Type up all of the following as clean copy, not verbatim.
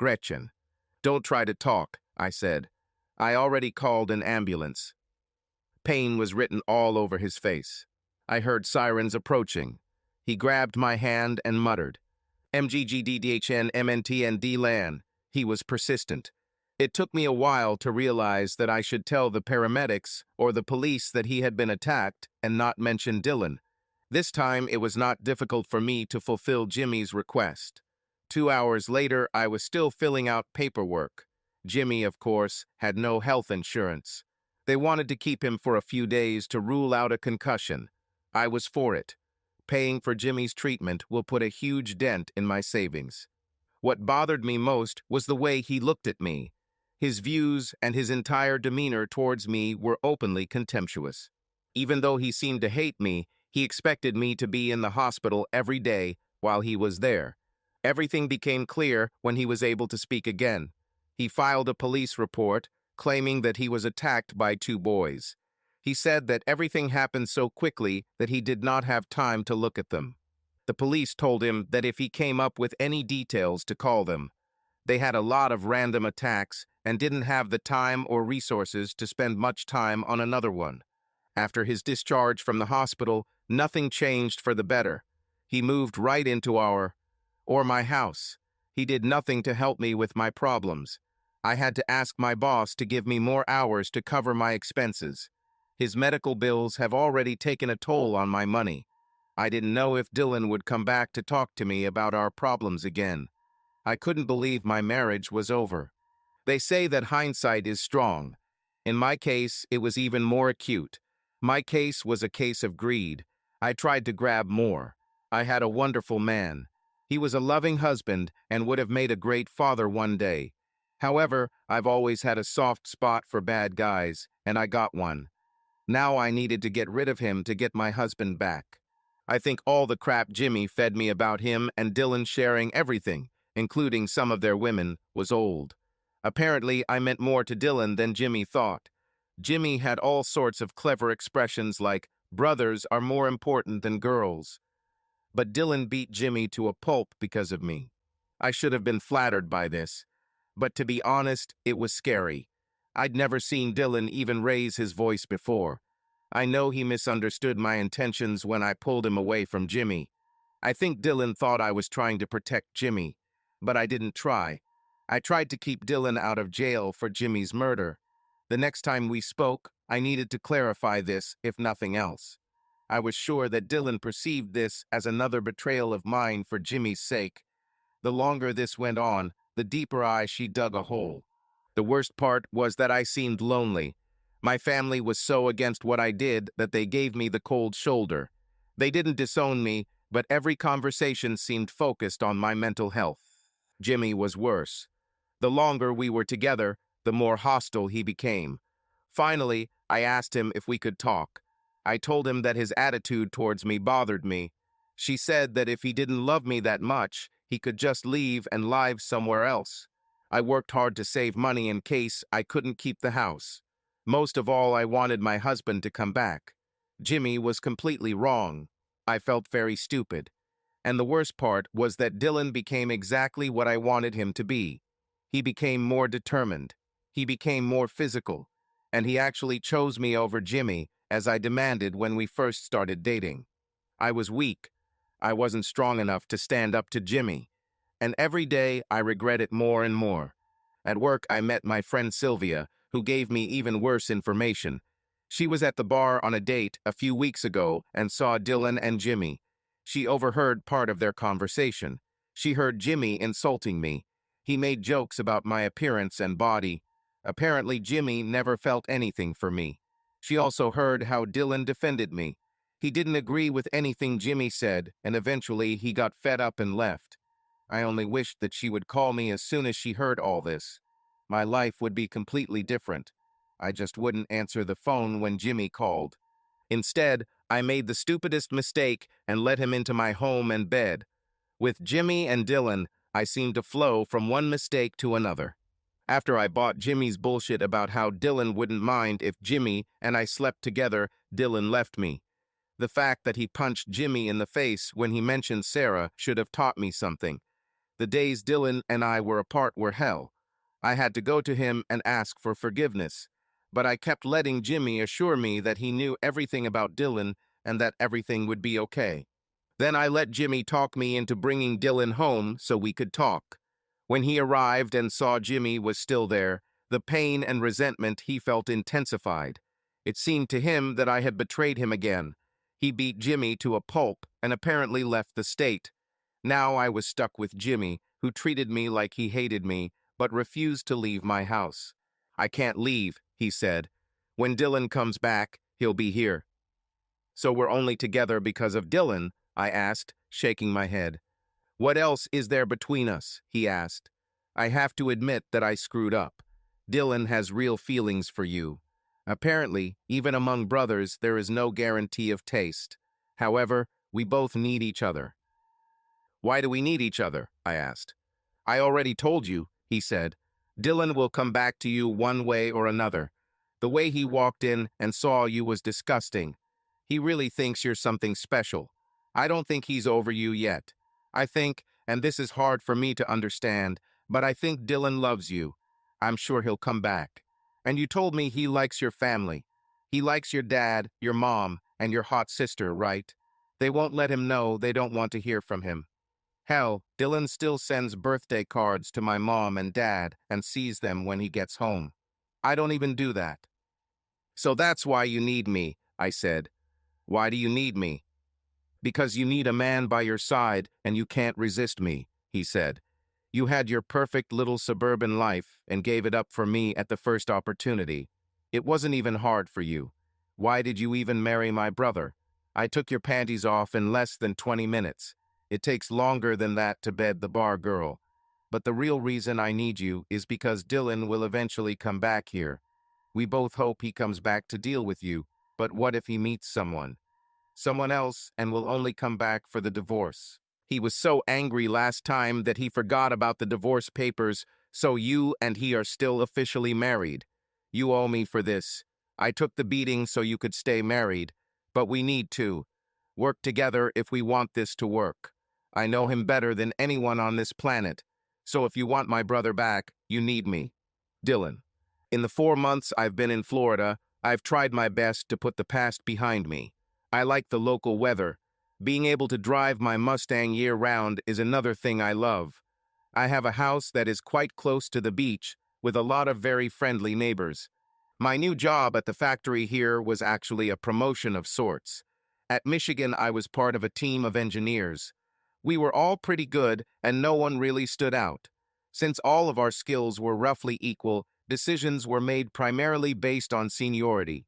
Gretchen. "Don't try to talk," I said. "I already called an ambulance." Pain was written all over his face. I heard sirens approaching. He grabbed my hand and muttered, "MGGDDHN MNTND LAN." He was persistent. It took me a while to realize that I should tell the paramedics or the police that he had been attacked and not mention Dylan. This time, it was not difficult for me to fulfill Jimmy's request. 2 hours later, I was still filling out paperwork. Jimmy, of course, had no health insurance. They wanted to keep him for a few days to rule out a concussion. I was for it. Paying for Jimmy's treatment will put a huge dent in my savings. What bothered me most was the way he looked at me. His views and his entire demeanor towards me were openly contemptuous. Even though he seemed to hate me, he expected me to be in the hospital every day while he was there. Everything became clear when he was able to speak again. He filed a police report, claiming that he was attacked by 2 boys. He said that everything happened so quickly that he did not have time to look at them. The police told him that if he came up with any details to call them. They had a lot of random attacks and didn't have the time or resources to spend much time on another one. After his discharge from the hospital, nothing changed for the better. He moved right into my house. He did nothing to help me with my problems. I had to ask my boss to give me more hours to cover my expenses. His medical bills have already taken a toll on my money. I didn't know if Dylan would come back to talk to me about our problems again. I couldn't believe my marriage was over. They say that hindsight is strong. In my case, it was even more acute. My case was a case of greed. I tried to grab more. I had a wonderful man. He was a loving husband and would have made a great father one day. However, I've always had a soft spot for bad guys, and I got one. Now I needed to get rid of him to get my husband back. I think all the crap Jimmy fed me about him and Dylan sharing everything, including some of their women, was old. Apparently, I meant more to Dylan than Jimmy thought. Jimmy had all sorts of clever expressions like, "Brothers are more important than girls." But Dylan beat Jimmy to a pulp because of me. I should have been flattered by this. But to be honest, it was scary. I'd never seen Dylan even raise his voice before. I know he misunderstood my intentions when I pulled him away from Jimmy. I think Dylan thought I was trying to protect Jimmy, but I didn't try. I tried to keep Dylan out of jail for Jimmy's murder. The next time we spoke, I needed to clarify this, if nothing else. I was sure that Dylan perceived this as another betrayal of mine for Jimmy's sake. The longer this went on, the deeper she dug a hole. The worst part was that I seemed lonely. My family was so against what I did that they gave me the cold shoulder. They didn't disown me, but every conversation seemed focused on my mental health. Jimmy was worse. The longer we were together, the more hostile he became. Finally, I asked him if we could talk. I told him that his attitude towards me bothered me. She said that if he didn't love me that much, he could just leave and live somewhere else. I worked hard to save money in case I couldn't keep the house. Most of all, I wanted my husband to come back. Jimmy was completely wrong. I felt very stupid. And the worst part was that Dylan became exactly what I wanted him to be. He became more determined. He became more physical. And he actually chose me over Jimmy, as I demanded when we first started dating. I was weak. I wasn't strong enough to stand up to Jimmy. And every day, I regret it more and more. At work, I met my friend Sylvia, who gave me even worse information. She was at the bar on a date a few weeks ago and saw Dylan and Jimmy. She overheard part of their conversation. She heard Jimmy insulting me. He made jokes about my appearance and body. Apparently, Jimmy never felt anything for me. She also heard how Dylan defended me. He didn't agree with anything Jimmy said, and eventually he got fed up and left. I only wished that she would call me as soon as she heard all this. My life would be completely different. I just wouldn't answer the phone when Jimmy called. Instead, I made the stupidest mistake and let him into my home and bed. With Jimmy and Dylan, I seemed to flow from one mistake to another. After I bought Jimmy's bullshit about how Dylan wouldn't mind if Jimmy and I slept together, Dylan left me. The fact that he punched Jimmy in the face when he mentioned Sarah should have taught me something. The days Dylan and I were apart were hell. I had to go to him and ask for forgiveness, but I kept letting Jimmy assure me that he knew everything about Dylan and that everything would be okay. Then I let Jimmy talk me into bringing Dylan home so we could talk. When he arrived and saw Jimmy was still there, the pain and resentment he felt intensified. It seemed to him that I had betrayed him again. He beat Jimmy to a pulp and apparently left the state. Now I was stuck with Jimmy, who treated me like he hated me, but refused to leave my house. "I can't leave," he said. "When Dylan comes back, he'll be here." "So we're only together because of Dylan?" I asked, shaking my head. "What else is there between us?" he asked. "I have to admit that I screwed up. Dylan has real feelings for you. Apparently, even among brothers, there is no guarantee of taste. However, we both need each other." "Why do we need each other?" I asked. "I already told you," he said. "Dylan will come back to you one way or another. The way he walked in and saw you was disgusting. He really thinks you're something special. I don't think he's over you yet. I think, and this is hard for me to understand, but I think Dylan loves you. I'm sure he'll come back. And you told me he likes your family. He likes your dad, your mom, and your hot sister, right? They won't let him know they don't want to hear from him. Hell, Dylan still sends birthday cards to my mom and dad and sees them when he gets home. I don't even do that." "So that's why you need me," I said. "Why do you need me?" "Because you need a man by your side and you can't resist me," he said. "You had your perfect little suburban life and gave it up for me at the first opportunity. It wasn't even hard for you. Why did you even marry my brother? I took your panties off in less than 20 minutes. It takes longer than that to bed the bar girl. But the real reason I need you is because Dylan will eventually come back here. We both hope he comes back to deal with you, but what if he meets someone else and will only come back for the divorce? He was so angry last time that he forgot about the divorce papers, so you and he are still officially married. You owe me for this. I took the beating so you could stay married, but we need to work together if we want this to work. I know him better than anyone on this planet, so if you want my brother back, you need me. Dylan. In the 4 months I've been in Florida, I've tried my best to put the past behind me. I like the local weather. Being able to drive my Mustang year-round is another thing I love. I have a house that is quite close to the beach, with a lot of very friendly neighbors. My new job at the factory here was actually a promotion of sorts. At Michigan, I was part of a team of engineers. We were all pretty good, and no one really stood out. Since all of our skills were roughly equal, decisions were made primarily based on seniority.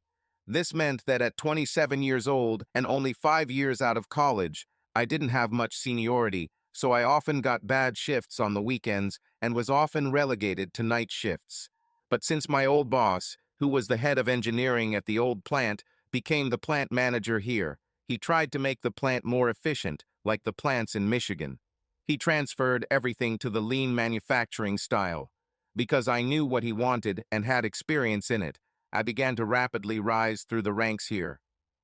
This meant that at 27 years old and only 5 years out of college, I didn't have much seniority, so I often got bad shifts on the weekends and was often relegated to night shifts. But since my old boss, who was the head of engineering at the old plant, became the plant manager here, he tried to make the plant more efficient, like the plants in Michigan. He transferred everything to the lean manufacturing style. Because I knew what he wanted and had experience in it, I began to rapidly rise through the ranks here.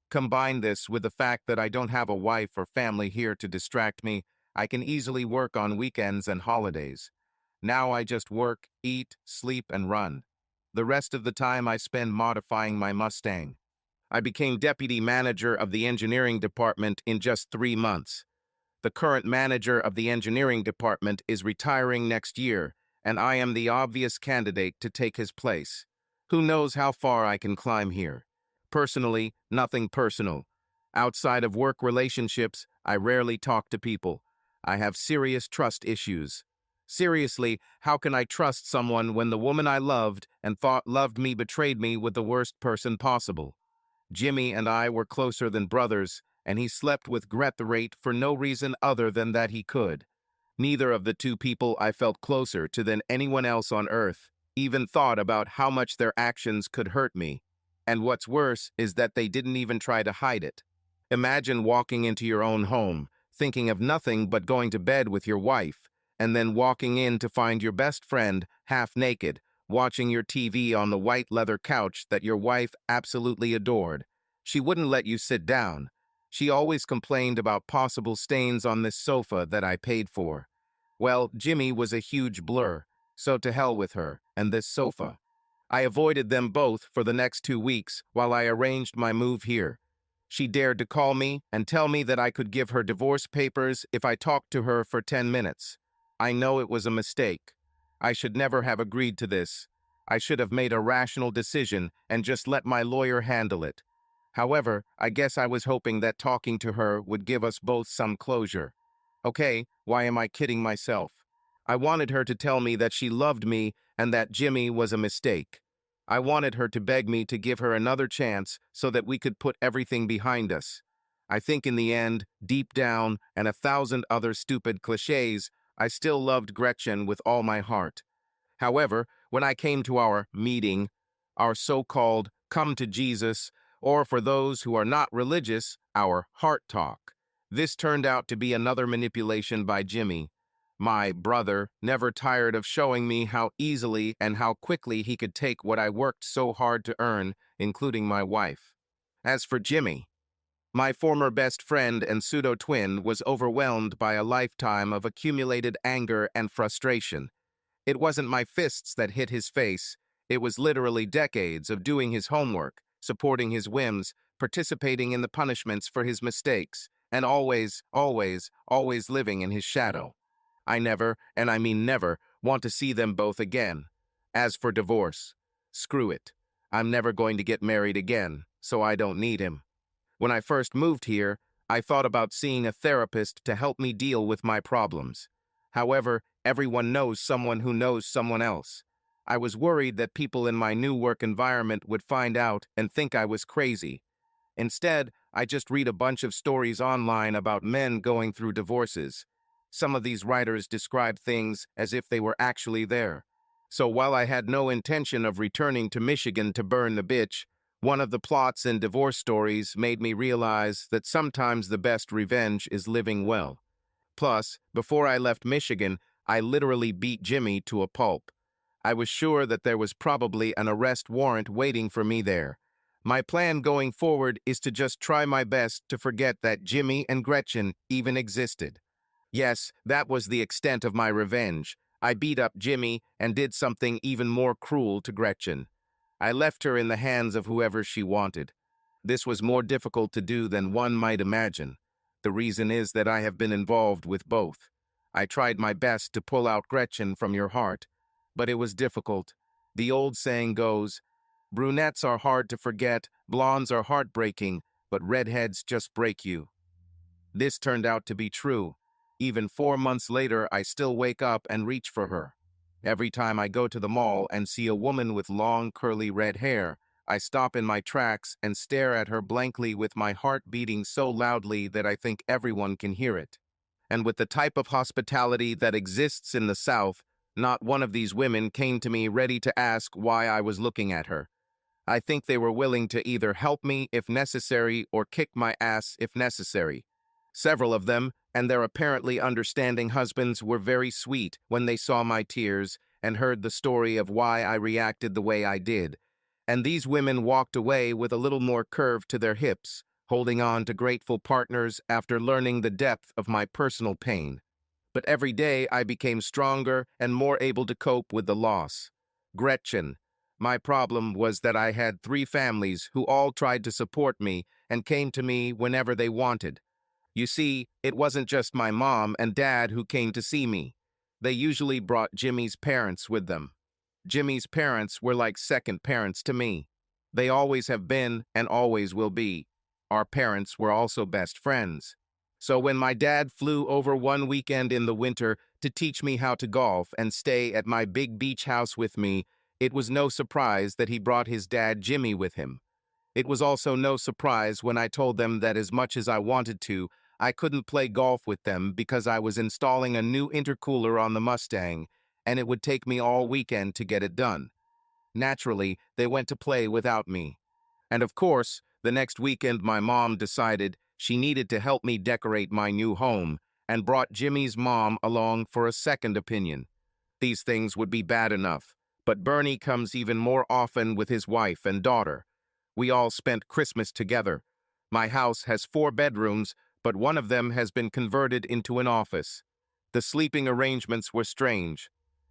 Combine this with the fact that I don't have a wife or family here to distract me, I can easily work on weekends and holidays. Now I just work, eat, sleep, and run. The rest of the time I spend modifying my Mustang. I became deputy manager of the engineering department in just 3 months. The current manager of the engineering department is retiring next year, and I am the obvious candidate to take his place. Who knows how far I can climb here? Personally, nothing personal. Outside of work relationships, I rarely talk to people. I have serious trust issues. Seriously, how can I trust someone when the woman I loved and thought loved me betrayed me with the worst person possible? Jimmy and I were closer than brothers, and he slept with Gret the Rate for no reason other than that he could. Neither of the two people I felt closer to than anyone else on Earth even thought about how much their actions could hurt me. And what's worse is that they didn't even try to hide it. Imagine walking into your own home, thinking of nothing but going to bed with your wife, and then walking in to find your best friend, half naked, watching your TV on the white leather couch that your wife absolutely adored. She wouldn't let you sit down. She always complained about possible stains on this sofa that I paid for. Well, Jimmy was a huge blur, so to hell with her and this sofa. I avoided them both for the next 2 weeks while I arranged my move here. She dared to call me and tell me that I could give her divorce papers if I talked to her for 10 minutes. I know it was a mistake. I should never have agreed to this. I should have made a rational decision and just let my lawyer handle it. However, I guess I was hoping that talking to her would give us both some closure. Okay, why am I kidding myself? I wanted her to tell me that she loved me and that Jimmy was a mistake. I wanted her to beg me to give her another chance so that we could put everything behind us. I think in the end, deep down, and 1,000 other stupid cliches, I still loved Gretchen with all my heart. However, when I came to our meeting, our so-called come to Jesus, or for those who are not religious, our heart talk, this turned out to be another manipulation by Jimmy. My brother never tired of showing me how easily and how quickly he could take what I worked so hard to earn, including my wife. As for Jimmy, my former best friend and pseudo-twin was overwhelmed by a lifetime of accumulated anger and frustration. It wasn't my fists that hit his face. It was literally decades of doing his homework, supporting his whims, participating in the punishments for his mistakes, and always living in his shadow. I never, and I mean never, want to see them both again. As for divorce, screw it. I'm never going to get married again, so I don't need him. When I first moved here, I thought about seeing a therapist to help me deal with my problems. However, everyone knows someone who knows someone else. I was worried that people in my new work environment would find out and think I was crazy. Instead, I just read a bunch of stories online about men going through divorces. Some of these writers describe things as if they were actually there. So while I had no intention of returning to Michigan to burn the bitch, one of the plots in divorce stories made me realize that sometimes the best revenge is living well. Plus, before I left Michigan, I literally beat Jimmy to a pulp. I was sure that there was probably an arrest warrant waiting for me there. My plan going forward is to just try my best to forget that Jimmy and Gretchen even existed. Yes, that was the extent of my revenge. I beat up Jimmy and did something even more cruel to Gretchen. I left her in the hands of whoever she wanted. This was more difficult to do than one might imagine. The reason is that I have been involved with both. I tried my best to pull out Gretchen from your heart, but it was difficult. The old saying goes, brunettes are hard to forget, blondes are heartbreaking, but redheads just break you. This turned out to be true. Even 4 months later, I still wake up and reach for her. Every time I go to the mall and see a woman with long, curly red hair, I stop in my tracks and stare at her blankly with my heart beating so loudly that I think everyone can hear it. And with the type of hospitality that exists in the South, not one of these women came to me ready to ask why I was looking at her. I think they were willing to either help me if necessary or kick my ass if necessary. Several of them, and their apparently understanding husbands, were very sweet when they saw my tears and heard the story of why I reacted the way I did. And these women walked away with a little more curve to their hips, holding on to grateful partners after learning the depth of my personal pain. But every day I became stronger and more able to cope with the loss. Gretchen. My problem was that I had 3 families who all tried to support me and came to me whenever they wanted. You see, it wasn't just my mom and dad who came to see me. They usually brought Jimmy's parents with them. Jimmy's parents were like second parents to me. They always have been and always will be. Our parents were also best friends. So when my dad flew over one weekend in the winter to teach me how to golf and stay at my big beach house with me, it was no surprise that he brought his dad Jimmy with him. It was also no surprise when I told them that as much as I wanted to, I couldn't play golf with them because I was installing a new intercooler on the Mustang, and it would take me all weekend to get it done. Naturally, they went to play without me. And of course, the next weekend my mom decided she needed to help me decorate my new home and brought Jimmy's mom along for a second opinion. These things would be bad enough, but Bernie comes even more often with his wife and daughter. We all spent Christmas together. My house has 4 bedrooms, but one of them has been converted into an office. The sleeping arrangements were strange.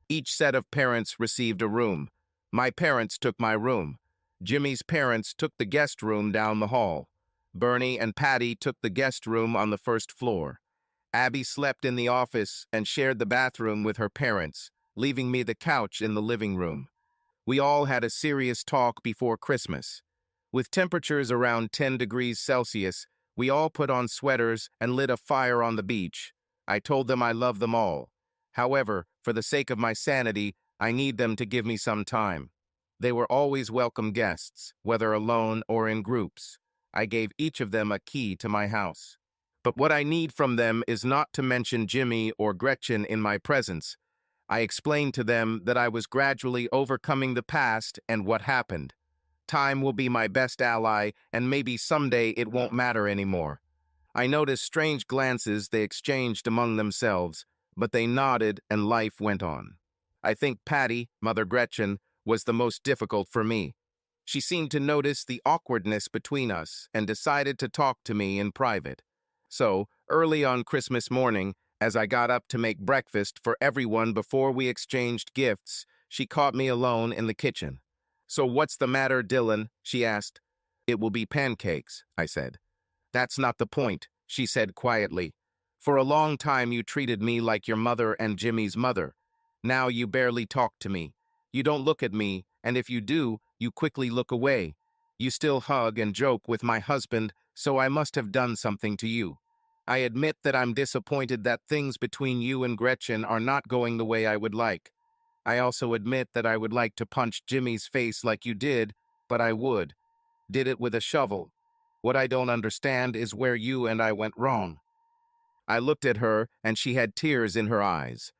Each set of parents received a room. My parents took my room. Jimmy's parents took the guest room down the hall. Bernie and Patty took the guest room on the first floor. Abby slept in the office and shared the bathroom with her parents, leaving me the couch in the living room. We all had a serious talk before Christmas. With temperatures around 10 degrees Celsius, we all put on sweaters and lit a fire on the beach. I told them I love them all. However, for the sake of my sanity, I need them to give me some time. They were always welcome guests, whether alone or in groups. I gave each of them a key to my house. But what I need from them is not to mention Jimmy or Gretchen in my presence. I explained to them that I was gradually overcoming the past and what happened. Time will be my best ally, and maybe someday it won't matter anymore. I noticed strange glances they exchanged among themselves, but they nodded and life went on. I think Patty, Mother Gretchen, was the most difficult for me. She seemed to notice the awkwardness between us and decided to talk to me in private. So, early on Christmas morning, as I got up to make breakfast for everyone before we exchanged gifts, she caught me alone in the kitchen. "So what's the matter, Dylan?" she asked. "It will be pancakes," I said. "That's not the point," she said quietly. "For a long time you treated me like your mother and Jimmy's mother. Now you barely talk to me. You don't look at me, and if you do, you quickly look away. You still hug and joke with my husband, so I must have done something to you. I admit that I'm disappointed that things between you and Gretchen are not going the way I would like. I also admit that I would like to punch Jimmy's face like you did, but I would. Did it with a shovel. What I don't understand is where you and I went wrong." I looked at her, and she had tears in her eyes.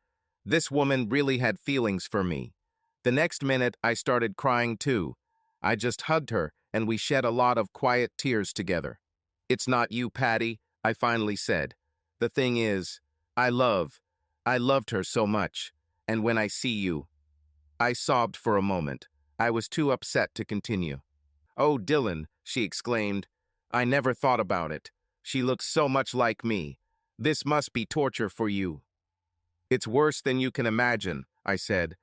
This woman really had feelings for me. The next minute, I started crying too. I just hugged her, and we shed a lot of quiet tears together. "It's not you, Patty," I finally said. "The thing is, I loved her so much, and when I see you—" I sobbed for a moment. I was too upset to continue. "Oh, Dylan," she exclaimed. "I never thought about it. She looks so much like me. This must be torture for you." "It's worse than you can imagine," I said.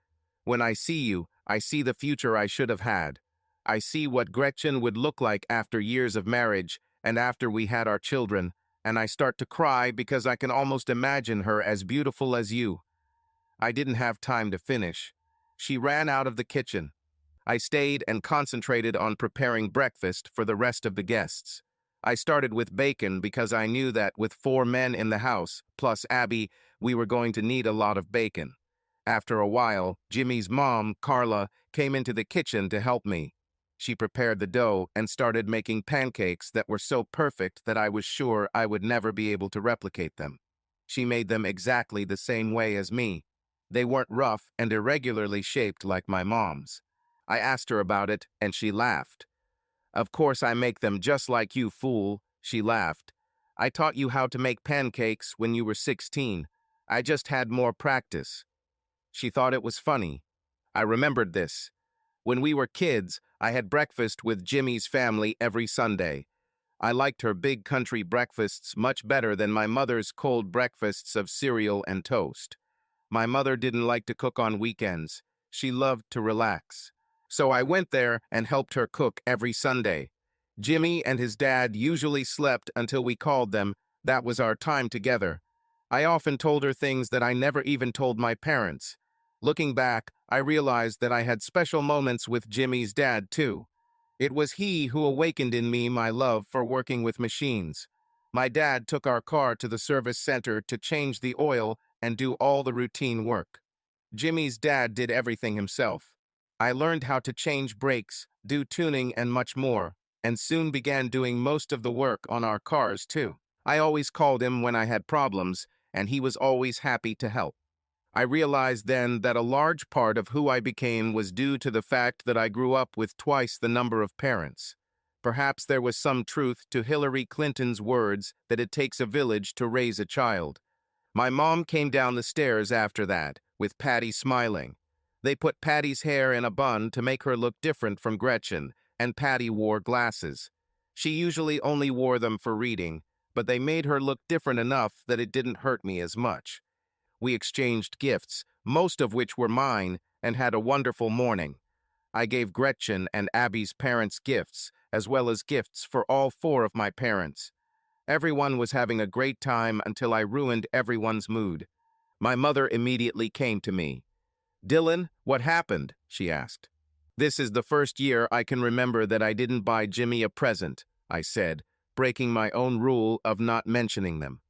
"When I see you, I see the future I should have had. I see what Gretchen would look like after years of marriage and after we had our children, and I start to cry because I can almost imagine her as beautiful as you." I didn't have time to finish. She ran out of the kitchen. I stayed and concentrated on preparing breakfast for the rest of the guests. I started with bacon because I knew that with 4 men in the house, plus Abby, we were going to need a lot of bacon. After a while, Jimmy's mom, Carla, came into the kitchen to help me. She prepared the dough and started making pancakes that were so perfect that I was sure I would never be able to replicate them. She made them exactly the same way as me. They weren't rough and irregularly shaped like my mom's. I asked her about it, and she laughed. "Of course I make them just like you, fool," she laughed. "I taught you how to make pancakes when you were 16. I just had more practice." She thought it was funny. I remembered this. When we were kids, I had breakfast with Jimmy's family every Sunday. I liked her big country breakfasts much better than my mother's cold breakfasts of cereal and toast. My mother didn't like to cook on weekends. She loved to relax. So I went there and helped her cook every Sunday. Jimmy and his dad usually slept until we called them. That was our time together. I often told her things that I never even told my parents. Looking back, I realized that I had special moments with Jimmy's dad, too. It was he who awakened in me my love for working with machines. My dad took our car to the service center to change the oil and do all the routine work. Jimmy's dad did everything himself. I learned how to change brakes, do tuning, and much more, and soon began doing most of the work on our cars, too. I always called him when I had problems, and he was always happy to help. I realized then that a large part of who I became was due to the fact that I grew up with twice the number of parents. Perhaps there was some truth to Hillary Clinton's words that it takes a village to raise a child. My mom came down the stairs after that, with Patty smiling. They put Patty's hair in a bun to make her look different from Gretchen, and Patty wore glasses. She usually only wore them for reading, but they made her look different enough that it didn't hurt me as much. We exchanged gifts, most of which were mine, and had a wonderful morning. I gave Gretchen and Abby's parents gifts, as well as gifts for all four of my parents. Everyone was having a great time until I ruined everyone's mood. My mother immediately came to me. "Dylan, what happened?" she asked. "This is the first year I can remember that I didn't buy Jimmy a present," I said, breaking my own rule of not mentioning them.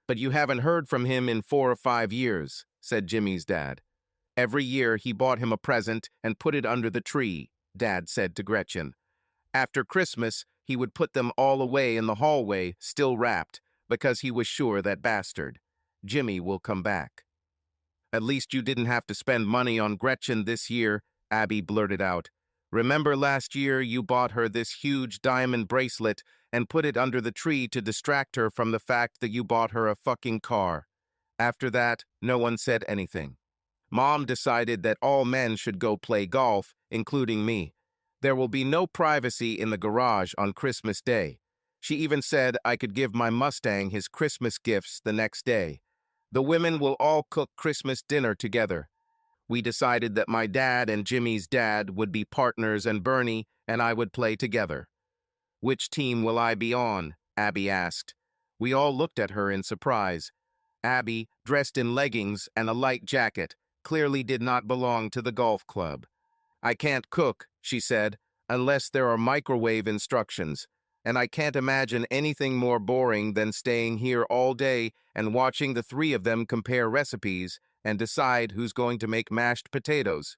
"But you haven't heard from him in 4 or 5 years," said Jimmy's dad. "Every year he bought him a present and put it under the tree," Dad said to Gretchen. "After Christmas, he would put them all away in the hallway, still wrapped, because he was sure that bastard, Jimmy, will come back." "At least you didn't have to spend money on Gretchen this year," Abby blurted out. "Remember last year you bought her this huge diamond bracelet and put it under the tree to distract her from the fact that you bought her a fucking car." After that, no one said anything. Mom decided that all men should go play golf, including me. There will be no privacy in the garage on Christmas Day. She even said I could give my Mustang his Christmas gifts the next day. The women will all cook Christmas dinner together. We decided that my dad and Jimmy's dad would be partners and Bernie and I would play together. "Which team will I be on?" Abby asked. We all looked at her in surprise. Abby, dressed in leggings and a light jacket, clearly did not belong to the golf club. "I can't cook," she said, "unless there are microwave instructions, and I can't imagine anything more boring than staying here all day and watching the three of them compare recipes and decide who's going to make mashed potatoes."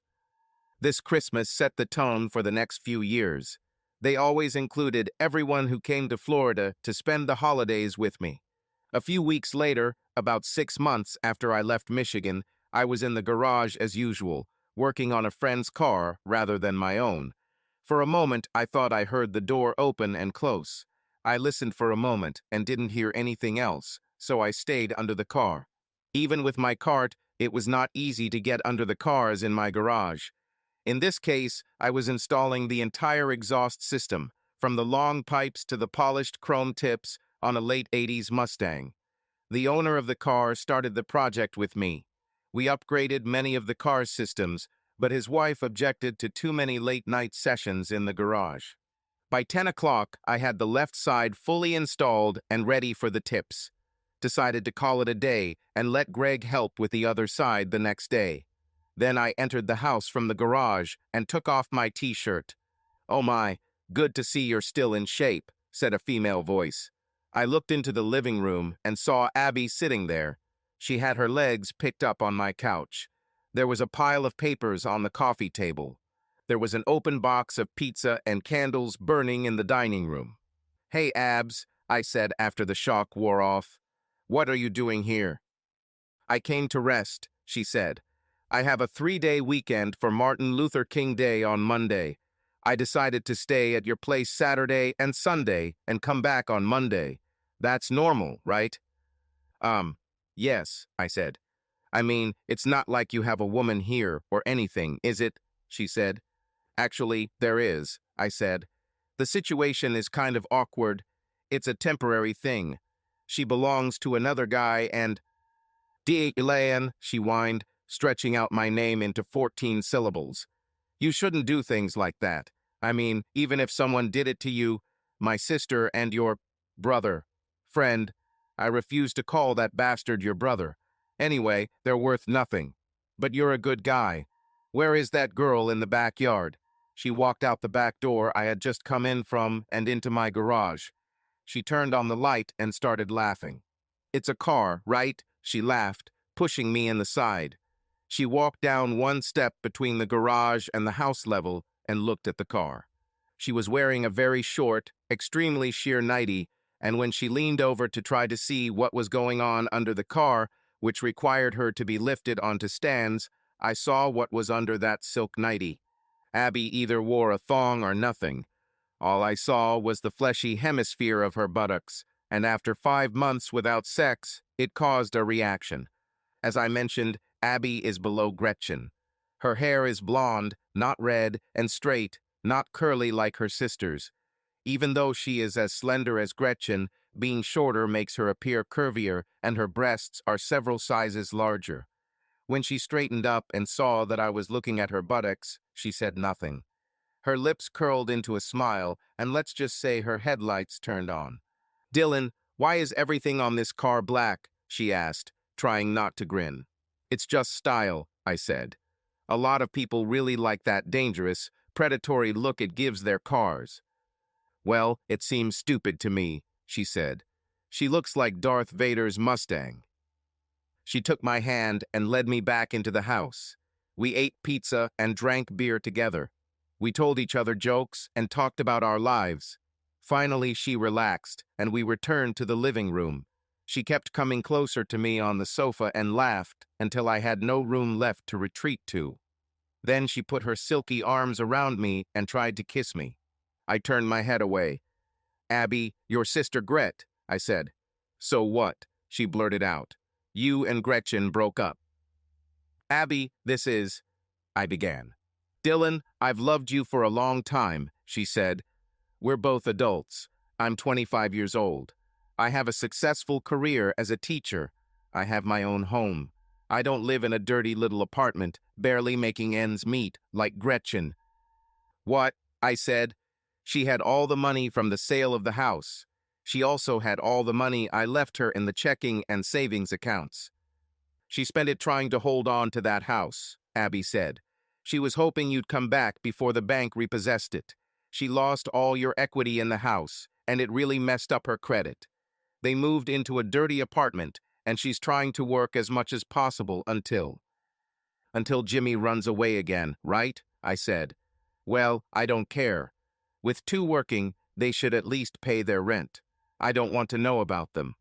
This Christmas set the tone for the next few years. They always included everyone who came to Florida to spend the holidays with me. A few weeks later, about 6 months after I left Michigan, I was in the garage as usual, working on a friend's car rather than my own. For a moment, I thought I heard the door open and close. I listened for a moment and didn't hear anything else, so I stayed under the car. Even with my cart, it was not easy to get under the cars in my garage. In this case, I was installing the entire exhaust system, from the long pipes to the polished chrome tips on a late 80s Mustang. The owner of the car started the project with me. We upgraded many of the car's systems, but his wife objected to too many late-night sessions in the garage. By 10 o'clock, I had the left side fully installed and ready for the tips. Decided to call it a day and let Greg help with the other side the next day. Then I entered the house from the garage and took off my t-shirt. "Oh my, good to see you're still in shape," said a female voice. I looked into the living room and saw Abby sitting there. She had her legs picked up on my couch. There was a pile of papers on the coffee table. There was an open box of pizza and candles burning in the dining room. "Hey, Abs," I said after the shock wore off. "What are you doing here?" "I came to rest," she said. "I have a 3-day weekend for Martin Luther King Day on Monday. I decided to stay at your place Saturday and Sunday and come back on Monday. That's normal, right?" Yes," I said. "I mean, it's not like you have a woman here or anything, is it?" she said. "Actually, there is," I said. "The situation is kind of awkward. It's a temporary thing. She belongs to another guy and—" "Dylan," she whined, stretching out my name into 14 syllables. "You shouldn't do things like that. I mean, even if someone did it to you, my sister and your friend, I refuse to call that bastard your brother. Anyway, they're worth nothing. But you're a good guy. Where is that girl in the backyard?" She walked out the back door I had just come in from and into my garage. She turned on the light and started laughing. "It's a car, right?" she laughed, pushing me in the side. She walked down one step between the garage and the house level and looked at the car. She was wearing a very short, extremely sheer nightie, and when she leaned over to try to see what was going on under the car, which required her to be lifted onto stands, I saw what was under that silk nightie. Abby either wore a thong or nothing. All I saw was the fleshy hemisphere of her buttocks, and after 5 months without sex, it caused a reaction. As I mentioned, Abby is below Gretchen. Her hair is blonde, not red, and straight, not curly like her sister's. Even though she is as slender as Gretchen, Being shorter makes her appear curvier, and her breasts are several sizes larger. When she straightened up and saw that I was looking at her buttocks, she said nothing. Her lips curled into a smile, and let's just say her headlights turned on. "Dylan, why is everything on this car black?" she asked, trying not to grin. "It's just style," I said. "A lot of people really like that dangerous, predatory look it gives their cars." "Well, it seems stupid to me," she said. "She looks like Darth Vader's Mustang." She took my hand and led me back into the house. We ate pizza and drank beer together. We told each other jokes and talked about our lives. Finally, she relaxed, and we returned to the living room. She kept coming closer to me on the sofa and laughed until I had no room left to retreat to. Then she put her silky arms around me and tried to kiss me. I turned my head away. "Abby, your sister Gret," I said. "So what?" she blurted out. "You and Gretchen broke up." "Abby, this is—" I began. "Dylan, I've loved you for a long time," she said. "We're both adults. I'm 25 years old. I have a successful career as a teacher. I have my own home. I don't live in a dirty little apartment, barely making ends meet, like Gretchen." "What?" I said. "She had all the money from the sale of the house. She also had all the money I left her in the checking and savings accounts. She spent it trying to hold on to that house," Abby said. "She was hoping you'd come back before the bank repossessed it. She lost all your equity in the house, and it really messed up her credit. They moved into a dirty apartment, and she's trying to work as much as possible until Jimmy runs away again, right?" I said. "Well, I don't care. With two working, they should at least pay their rent. I don't want to know about them."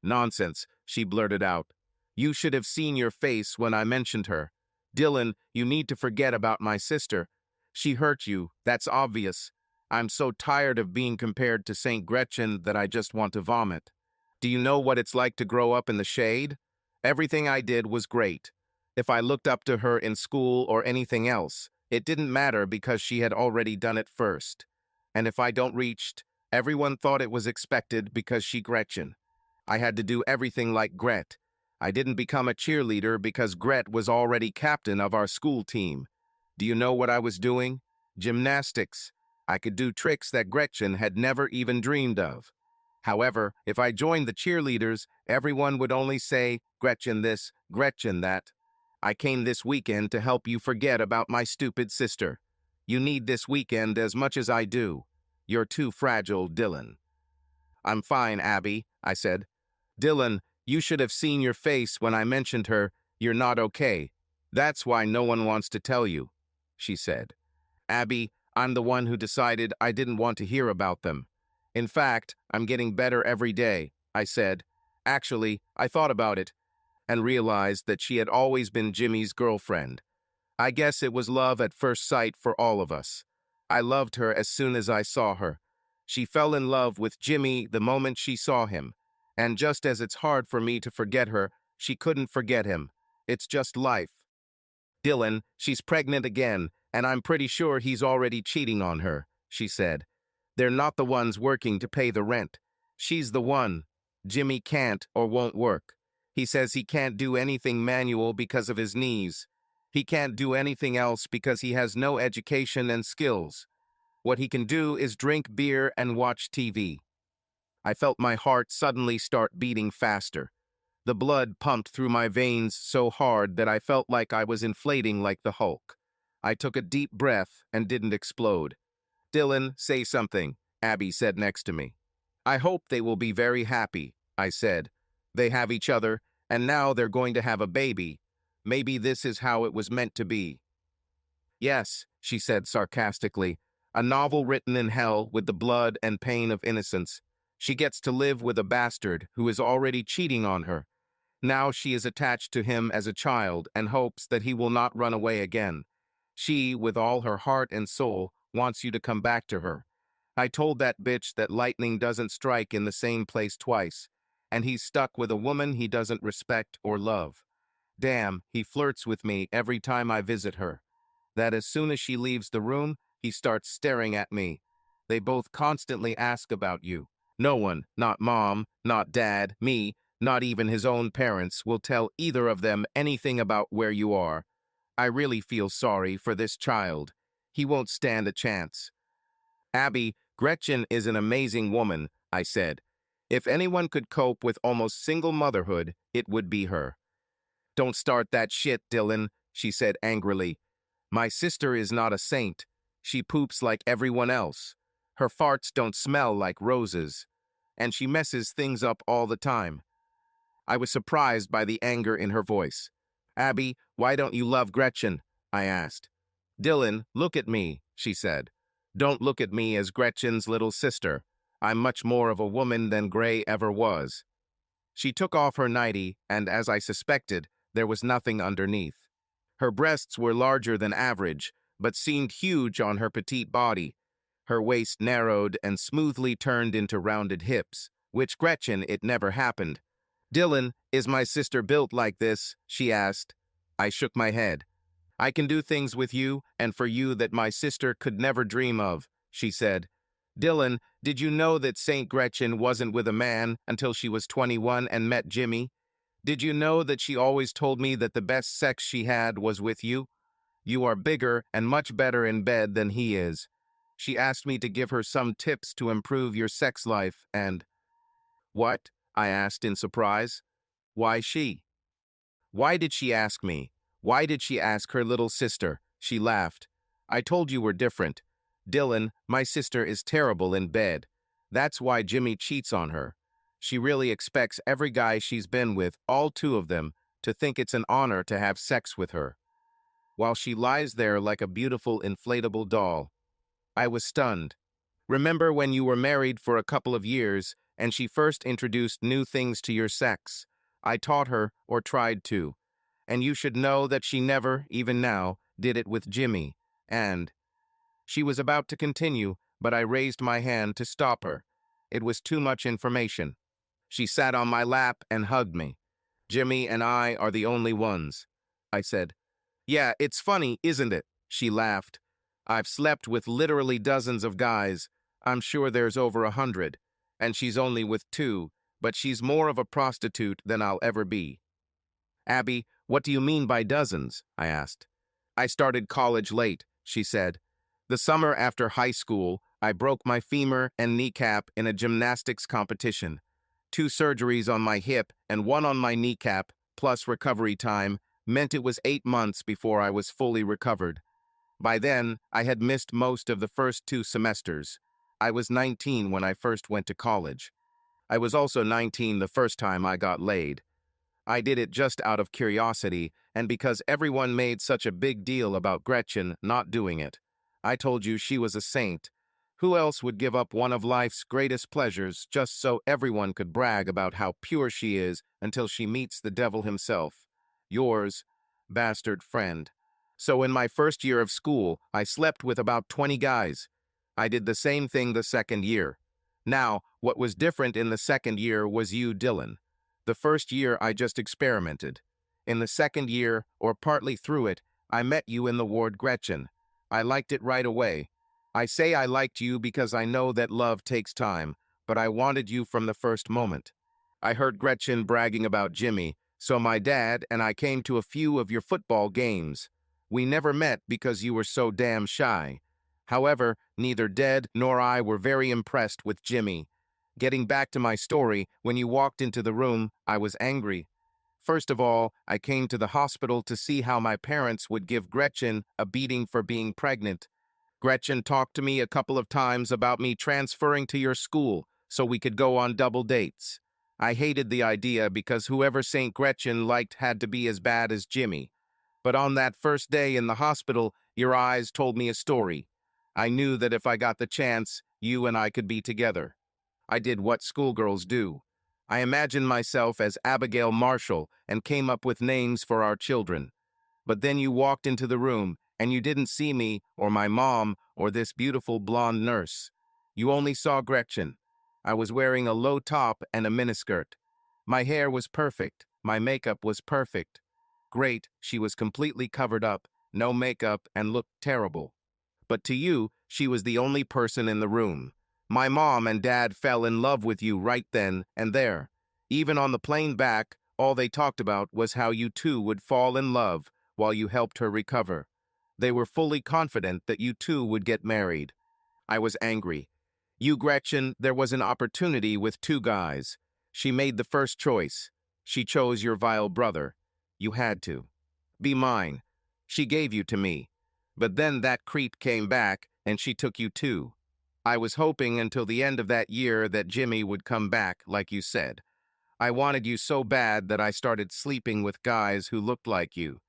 "Nonsense," she blurted out. "You should have seen your face when I mentioned her. Dylan, you need to forget about my sister. She hurt you, that's obvious. I'm so tired of being compared to St. Gretchen that I just want to vomit. Do you know what it's like to grow up in the shade? Everything I did was great. If I looked up to her in school or anything else, it didn't matter because she had already done it first. And if I don't reached, everyone thought it was expected because she Gretchen. I had to do everything like Gret. I didn't become a cheerleader because Gret was already captain of our school team. Do you know what I was doing? Gymnastics. I could do tricks that Gretchen had never even dreamed of. However, if I joined the cheerleaders, everyone would only say, Gretchen this, Gretchen that. I came this weekend to help you forget about my stupid sister. You need this weekend as much as I do. You're too fragile, Dylan." "I'm fine, Abby," I said. "Dylan, you should have seen your face when I mentioned her. You're not okay. That's why no one wants to tell you," she said. "Abby, I'm the one who decided I didn't want to hear about them. In fact, I'm getting better every day," I said. "Actually, I thought about it and realized that she had always been Jimmy's girlfriend. I guess it was love at first sight for all of us. I loved her as soon as I saw her. She fell in love with Jimmy the moment she saw him. And just as it's hard for me to forget her, she couldn't forget him. It's just life. Dylan, she's pregnant again, and I'm pretty sure he's already cheating on her," she said. "They're not the ones working to pay the rent. She's the one. Jimmy can't or won't work. He says he can't do anything manual because of his knees. He can't do anything else because he has no education and skills. What he can do is drink beer and watch TV." I felt my heart suddenly start beating faster. The blood pumped through my veins so hard that I felt like I was inflating like the Hulk. I took a deep breath and didn't explode. "Dylan, say something," Abby said next to me. "I hope they will be very happy," I said. "They have each other, and now they're going to have a baby. Maybe this is how it was meant to be." "Yes," she said sarcastically, "a novel written in hell with the blood and pain of innocence. She gets to live with a bastard who is already cheating on her. Now she is attached to him as a child and hopes that he will not run away again. She, with all her heart and soul, wants you to come back to her. I told that bitch that lightning doesn't strike in the same place twice, and he's stuck with a woman he doesn't respect or love. Damn, he flirts with me every time I visit her. That as soon as she leaves the room, he starts staring at me. They both constantly ask about you. No one, not mom, not dad, me, not even his own parents, will tell either of them anything about where you are. I really feel sorry for this child. He won't stand a chance. Abby, Gretchen is an amazing woman, I said. If anyone could cope with almost single motherhood, it would be her. Don't start that shit, Dylan, she said angrily. My sister is not a saint. She poops like everyone else. Her farts don't smell like roses. And she messes things up all the time. I was surprised by the anger in her voice. Abby, why don't you love Gretchen? I asked. Dylan, look at me, she said. Don't look at me as Gretchen's little sister. I'm much more of a woman than Gray ever was. She took off her nightie, and as I suspected, there was nothing underneath. Her breasts were larger than average, but seemed huge on her petite body. Her waist narrowed and smoothly turned into rounded hips, which Gretchen it never happened. Dylan, is my sister built like this? She asked. I shook my head. I can do things with you and for you that my sister could never dream of, she said. Dylan, did you know that Saint Gretchen wasn't with a man until she was 21 and met Jimmy? Did you know that she always told me that the best sex she had was with you? You are bigger and much better in bed than he is. She asked me to give her some tips to improve your sex life and... What? I asked in surprise. Why she? Why did she ask me? Why did she ask her little sister? She laughed. I told you we're different. Dylan, my sister is terrible in bed. That's why Jimmy cheats on her. She really expects every guy she's been with, all two of them, to think it's an honor to have sex with her. While she lies there like a beautiful inflatable doll. I was stunned. Remember when you were married for a couple of years and she first introduced new things to your sex? I taught her, or tried to. And you should know that she never, even now, did it with Jimmy. And she was about to continue, but I raised my hand to stop her. It was too much information. She sat on my lap and hugged me. Jimmy and I are the only ones, I said. Yeah, it's funny, isn't it? She laughed. I've slept with literally dozens of guys. I'm sure there's over 100. And she's only with 2, but she's more of a prostitute than I'll ever be. Abby, what do you mean by dozens? I asked. I started college late, she said. The summer after high school, I broke my femur and kneecap in a gymnastics competition. 2 surgeries on my hip and 1 on my kneecap, plus recovery time, meant it was 8 months before I was fully recovered. By then, I had missed most of the first 2 semesters. I was 19 when I first went to college. I was also 19 the first time I got laid. I did it just out of curiosity, and because everyone made such a big deal about Gretchen not doing it. I told you she was a saint. Who else would give up one of life's greatest pleasures just so everyone could brag about how pure she is until she meets the devil himself? Yours, bastard friend. So in my first year of school, I slept with about 20 guys. I did the same thing the second year. Now, what was different in the second year was you, Dylan. The first year I just experimented. In the second year, or partly through it, I met you in the ward, Gretchen. I liked it right away. I say I liked you because I know that love takes time, but I wanted you from the first moment. I heard Gretchen bragging about Jimmy, so my dad and I came to a few of your football games. We never met because you were so damn shy. However, neither Dad nor I were very impressed with Jimmy. Getting back to my story, when you walked into the room, I was angry. First of all, I came to the hospital to see how my parents would give Gretchen a beating for being pregnant. Gretchen talked to me a couple of times about me transferring to your school so we could go on double dates. I hated the idea because whoever St. Gretchen liked had to be as bad as Jimmy. But on that first day in the hospital, your eyes told me a story. I knew that if I got the chance, you and I could be together. I did what schoolgirls do. I imagined myself as Abigail Marshall and came up with names for our children. But then you walked into the room, and you didn't see me, or my mom, or this beautiful blonde nurse. You only saw Gretchen. I was wearing a low top and a miniskirt. My hair was perfect. My makeup was perfect. Great, she was completely covered up, no makeup, and looked terrible. But to you, she was the only person in the room. My mom and dad fell in love with you right then and there. Even on the plane back, all they talked about was how you two would fall in love while you helped her recover. They were fully confident that you two would get married. I was angry. You, Gretchen, there was an opportunity with two guys. She made the first choice. She chose your vile brother. You had to. Be mine. She gave you to me. But then that creep came back, and she took you too. I was hoping until the end of that year that Jimmy would come back, like you said. I wanted you so bad that I started sleeping with guys who looked like you.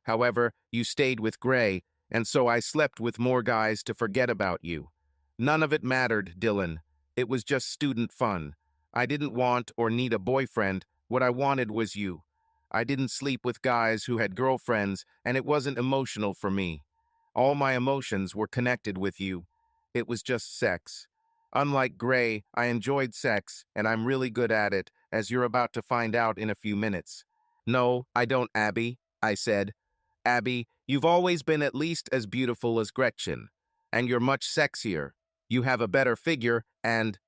However, you stayed with Gray, and so I slept with more guys to forget about you. None of it mattered, Dylan. It was just student fun. I didn't want or need a boyfriend. What I wanted was you. I didn't sleep with guys who had girlfriends, and it wasn't emotional for me. All my emotions were connected with you. It was just sex. Unlike Gray, I enjoyed sex, and I'm really good at it, as you're about to find out in a few minutes. No, I don't, Abby, I said. Abby, you've always been at least as beautiful as Gretchen, and you're much sexier. You have a better figure, And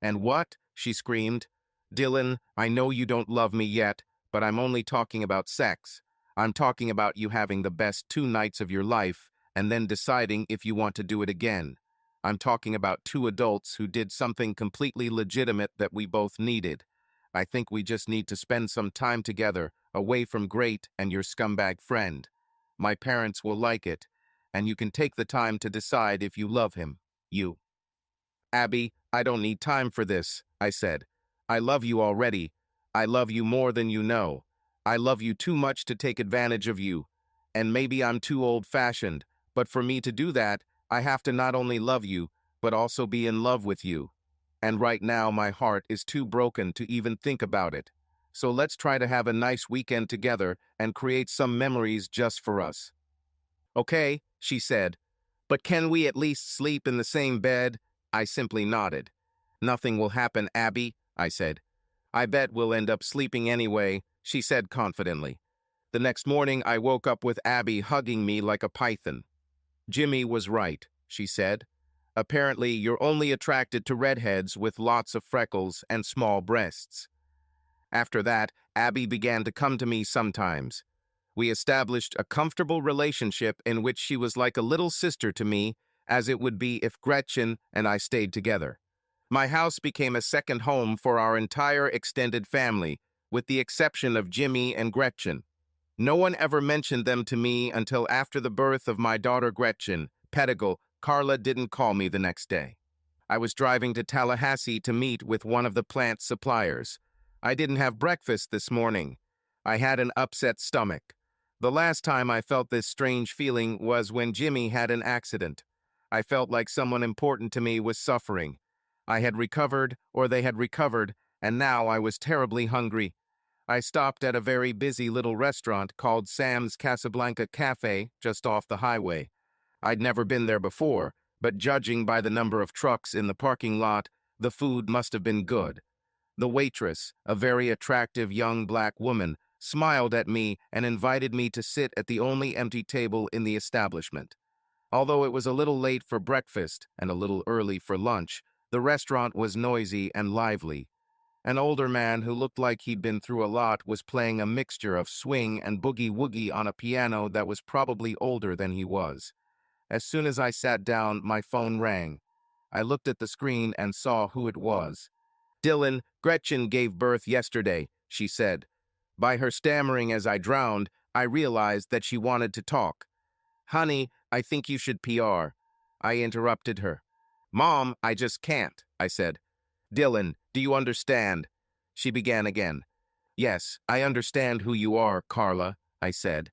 what? She screamed. Dylan, I know you don't love me yet, but I'm only talking about sex. I'm talking about you having the best 2 nights of your life, and then deciding if you want to do it again. I'm talking about two adults who did something completely legitimate that we both needed. I think we just need to spend some time together, away from Great and your scumbag friend. My parents will like it, and you can take the time to decide if you love him. You. Abby, I don't need time for this, I said. I love you already. I love you more than you know. I love you too much to take advantage of you. And maybe I'm too old-fashioned, but for me to do that, I have to not only love you, but also be in love with you. And right now my heart is too broken to even think about it. So let's try to have a nice weekend together and create some memories just for us. Okay, she said. But can we at least sleep in the same bed? I simply nodded. Nothing will happen, Abby, I said. I bet we'll end up sleeping anyway, she said confidently. The next morning I woke up with Abby hugging me like a python. Jimmy was right, she said. Apparently you're only attracted to redheads with lots of freckles and small breasts. After that, Abby began to come to me sometimes. We established a comfortable relationship in which she was like a little sister to me, as it would be if Gretchen and I stayed together. My house became a second home for our entire extended family, with the exception of Jimmy and Gretchen. No one ever mentioned them to me until after the birth of my daughter Gretchen. Pedigle, Carla didn't call me the next day. I was driving to Tallahassee to meet with one of the plant suppliers. I didn't have breakfast this morning. I had an upset stomach. The last time I felt this strange feeling was when Jimmy had an accident. I felt like someone important to me was suffering. I had recovered, or they had recovered, and now I was terribly hungry. I stopped at a very busy little restaurant called Sam's Casablanca Cafe just off the highway. I'd never been there before, but judging by the number of trucks in the parking lot, the food must have been good. The waitress, a very attractive young black woman, smiled at me and invited me to sit at the only empty table in the establishment. Although it was a little late for breakfast and a little early for lunch, the restaurant was noisy and lively. An older man who looked like he'd been through a lot was playing a mixture of swing and boogie-woogie on a piano that was probably older than he was. As soon as I sat down, my phone rang. I looked at the screen and saw who it was. Dylan, Gretchen gave birth yesterday, she said. By her stammering as I drowned, I realized that she wanted to talk. Honey, I think you should PR. I interrupted her. Mom, I just can't, I said. Dylan, do you understand? She began again. Yes, I understand who you are, Carla, I said.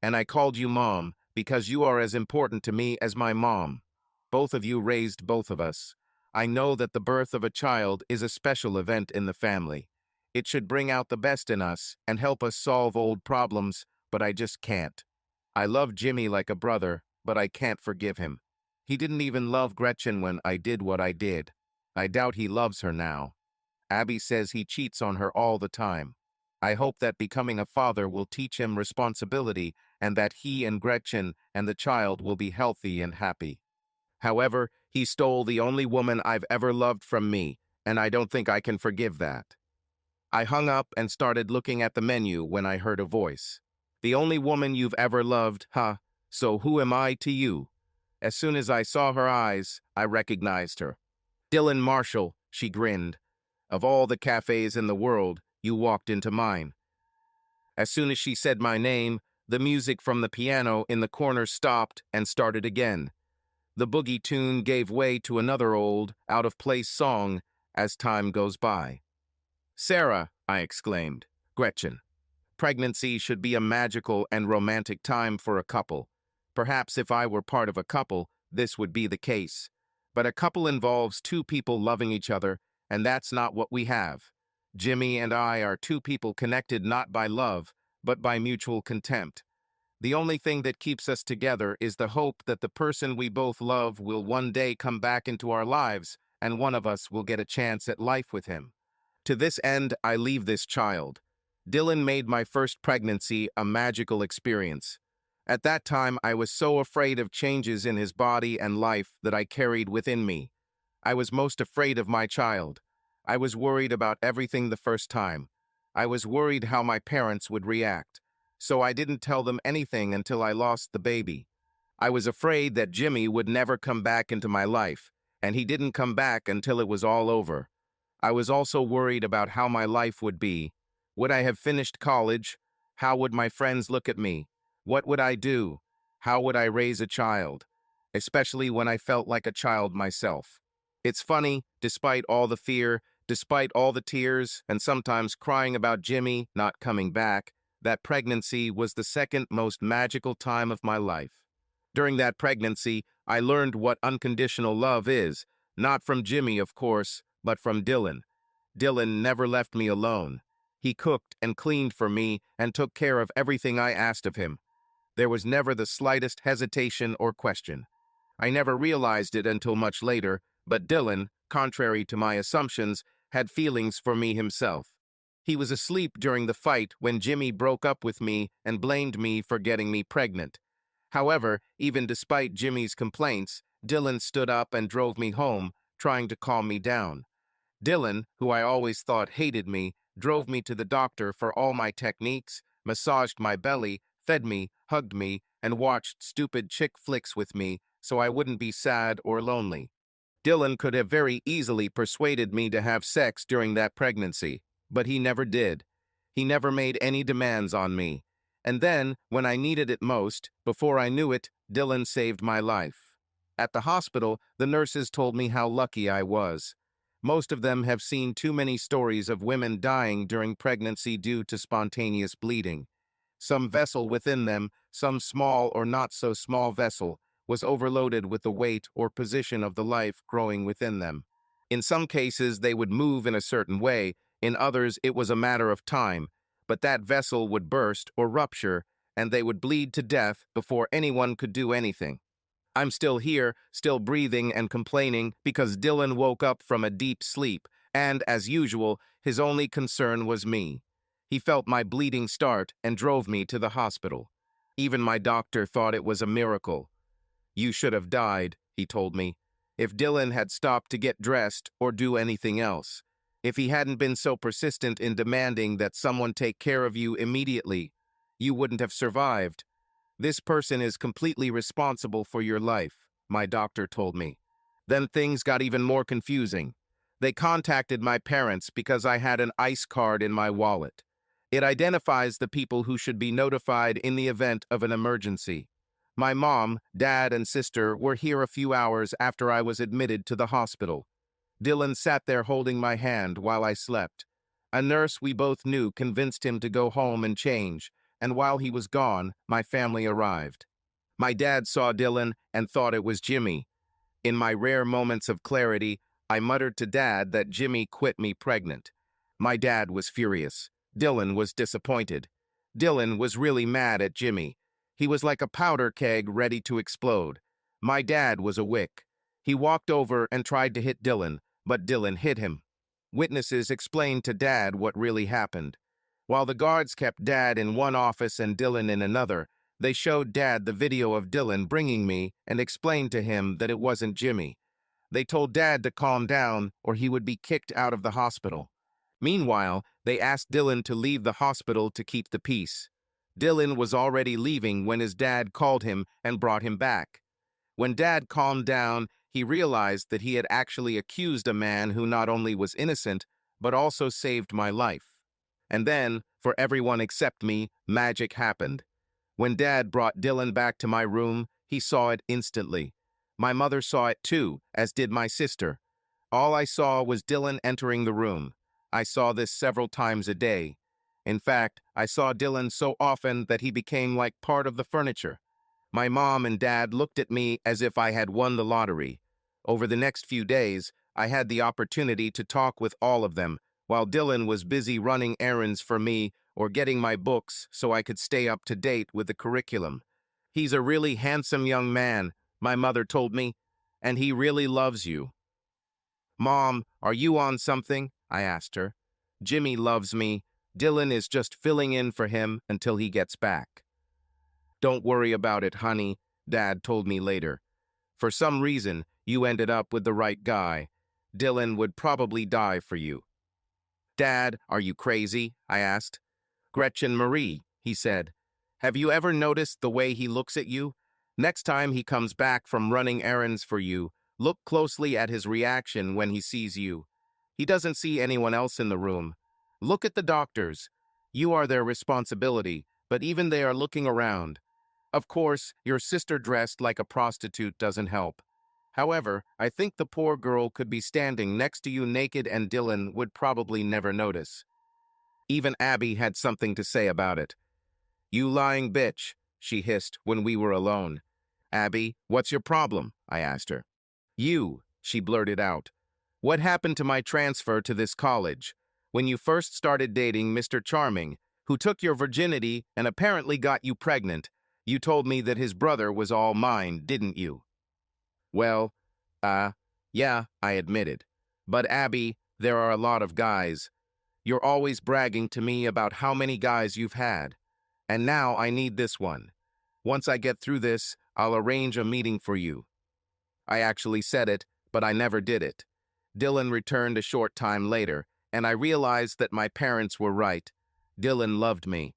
And I called you Mom because you are as important to me as my mom. Both of you raised both of us. I know that the birth of a child is a special event in the family. It should bring out the best in us and help us solve old problems, but I just can't. I love Jimmy like a brother, but I can't forgive him. He didn't even love Gretchen when I did what I did. I doubt he loves her now. Abby says he cheats on her all the time. I hope that becoming a father will teach him responsibility and that he and Gretchen and the child will be healthy and happy. However, He stole the only woman I've ever loved from me, and I don't think I can forgive that. I hung up and started looking at the menu when I heard a voice. The only woman you've ever loved, huh? So who am I to you? As soon as I saw her eyes, I recognized her. Dylan Marshall, she grinned. Of all the cafes in the world, you walked into mine. As soon as she said my name, the music from the piano in the corner stopped and started again. The boogie tune gave way to another old, out-of-place song as time goes by. Sarah, I exclaimed. Gretchen. Pregnancy should be a magical and romantic time for a couple. Perhaps if I were part of a couple, this would be the case. But a couple involves two people loving each other, and that's not what we have. Jimmy and I are two people connected not by love, but by mutual contempt. The only thing that keeps us together is the hope that the person we both love will one day come back into our lives, and one of us will get a chance at life with him. To this end, I leave this child. Dylan made my first pregnancy a magical experience. At that time, I was so afraid of changes in his body and life that I carried within me. I was most afraid of my child. I was worried about everything the first time. I was worried how my parents would react. So I didn't tell them anything until I lost the baby. I was afraid that Jimmy would never come back into my life, and he didn't come back until it was all over. I was also worried about how my life would be. Would I have finished college? How would my friends look at me? What would I do? How would I raise a child? Especially when I felt like a child myself. It's funny, despite all the fear, despite all the tears, and sometimes crying about Jimmy not coming back, that pregnancy was the second most magical time of my life. During that pregnancy, I learned what unconditional love is, not from Jimmy, of course, but from Dylan. Dylan never left me alone. He cooked and cleaned for me and took care of everything I asked of him. There was never the slightest hesitation or question. I never realized it until much later, but Dylan, contrary to my assumptions, had feelings for me himself. He was asleep during the fight when Jimmy broke up with me and blamed me for getting me pregnant. However, even despite Jimmy's complaints, Dylan stood up and drove me home, trying to calm me down. Dylan, who I always thought hated me, drove me to the doctor for all my techniques, massaged my belly, fed me, hugged me, and watched stupid chick flicks with me so I wouldn't be sad or lonely. Dylan could have very easily persuaded me to have sex during that pregnancy, but he never did. He never made any demands on me. And then, when I needed it most, before I knew it, Dylan saved my life. At the hospital, the nurses told me how lucky I was. Most of them have seen too many stories of women dying during pregnancy due to spontaneous bleeding. Some vessel within them, some small or not so small vessel, was overloaded with the weight or position of the life growing within them. In some cases, they would move in a certain way, in others it was a matter of time, but that vessel would burst or rupture, and they would bleed to death before anyone could do anything. I'm still here, still breathing and complaining because Dylan woke up from a deep sleep, and, as usual, his only concern was me. He felt my bleeding start and drove me to the hospital. Even my doctor thought it was a miracle. You should have died, he told me, if Dylan had stopped to get dressed or do anything else. If he hadn't been so persistent in demanding that someone take care of you immediately, you wouldn't have survived. This person is completely responsible for your life, my doctor told me. Then things got even more confusing. They contacted my parents because I had an ICE card in my wallet. It identifies the people who should be notified in the event of an emergency. My mom, dad, and sister were here a few hours after I was admitted to the hospital. Dylan sat there holding my hand while I slept. A nurse we both knew convinced him to go home and change, and while he was gone, my family arrived. My dad saw Dylan and thought it was Jimmy. In my rare moments of clarity, I muttered to Dad that Jimmy quit me pregnant. My dad was furious. Dylan was disappointed. Dylan was really mad at Jimmy. He was like a powder keg ready to explode. My dad was a wick. He walked over and tried to hit Dylan, but Dylan hit him. Witnesses explained to Dad what really happened. While the guards kept Dad in one office and Dylan in another, they showed Dad the video of Dylan bringing me and explained to him that it wasn't Jimmy. They told Dad to calm down or he would be kicked out of the hospital. Meanwhile, they asked Dylan to leave the hospital to keep the peace. Dylan was already leaving when his dad called him and brought him back. When Dad calmed down, he realized that he had actually accused a man who not only was innocent, but also saved my life. And then, for everyone except me, magic happened. When Dad brought Dylan back to my room, he saw it instantly. My mother saw it too, as did my sister. All I saw was Dylan entering the room. I saw this several times a day. In fact, I saw Dylan so often that he became like part of the furniture. My mom and dad looked at me as if I had won the lottery. Over the next few days, I had the opportunity to talk with all of them, while Dylan was busy running errands for me or getting my books so I could stay up to date with the curriculum. "He's a really handsome young man," my mother told me, "and he really loves you." "Mom, are you on something?" I asked her. "Jimmy loves me. Dylan is just filling in for him until he gets back." "Don't worry about it, honey," Dad told me later. "For some reason, you ended up with the right guy. Dylan would probably die for you." "Dad, are you crazy?" I asked. "Gretchen Marie," he said. "Have you ever noticed the way he looks at you? Next time he comes back from running errands for you, look closely at his reaction when he sees you. He doesn't see anyone else in the room. Look at the doctors. You are their responsibility, but even they are looking around. Of course, your sister dressed like a prostitute doesn't help. However, I think the poor girl could be standing next to you naked and Dylan would probably never notice." Even Abby had something to say about it. "You lying bitch," she hissed when we were alone. "Abby, what's your problem?" I asked her. "You," she blurted out. "What happened to my transfer to this college? When you first started dating Mr. Charming, who took your virginity and apparently got you pregnant, you told me that his brother was all mine, didn't you?" "Well, yeah," I admitted. "But Abby, there are a lot of guys. You're always bragging to me about how many guys you've had. And now I need this one. Once I get through this, I'll arrange a meeting for you." I actually said it, but I never did it. Dylan returned a short time later, and I realized that my parents were right. Dylan loved me.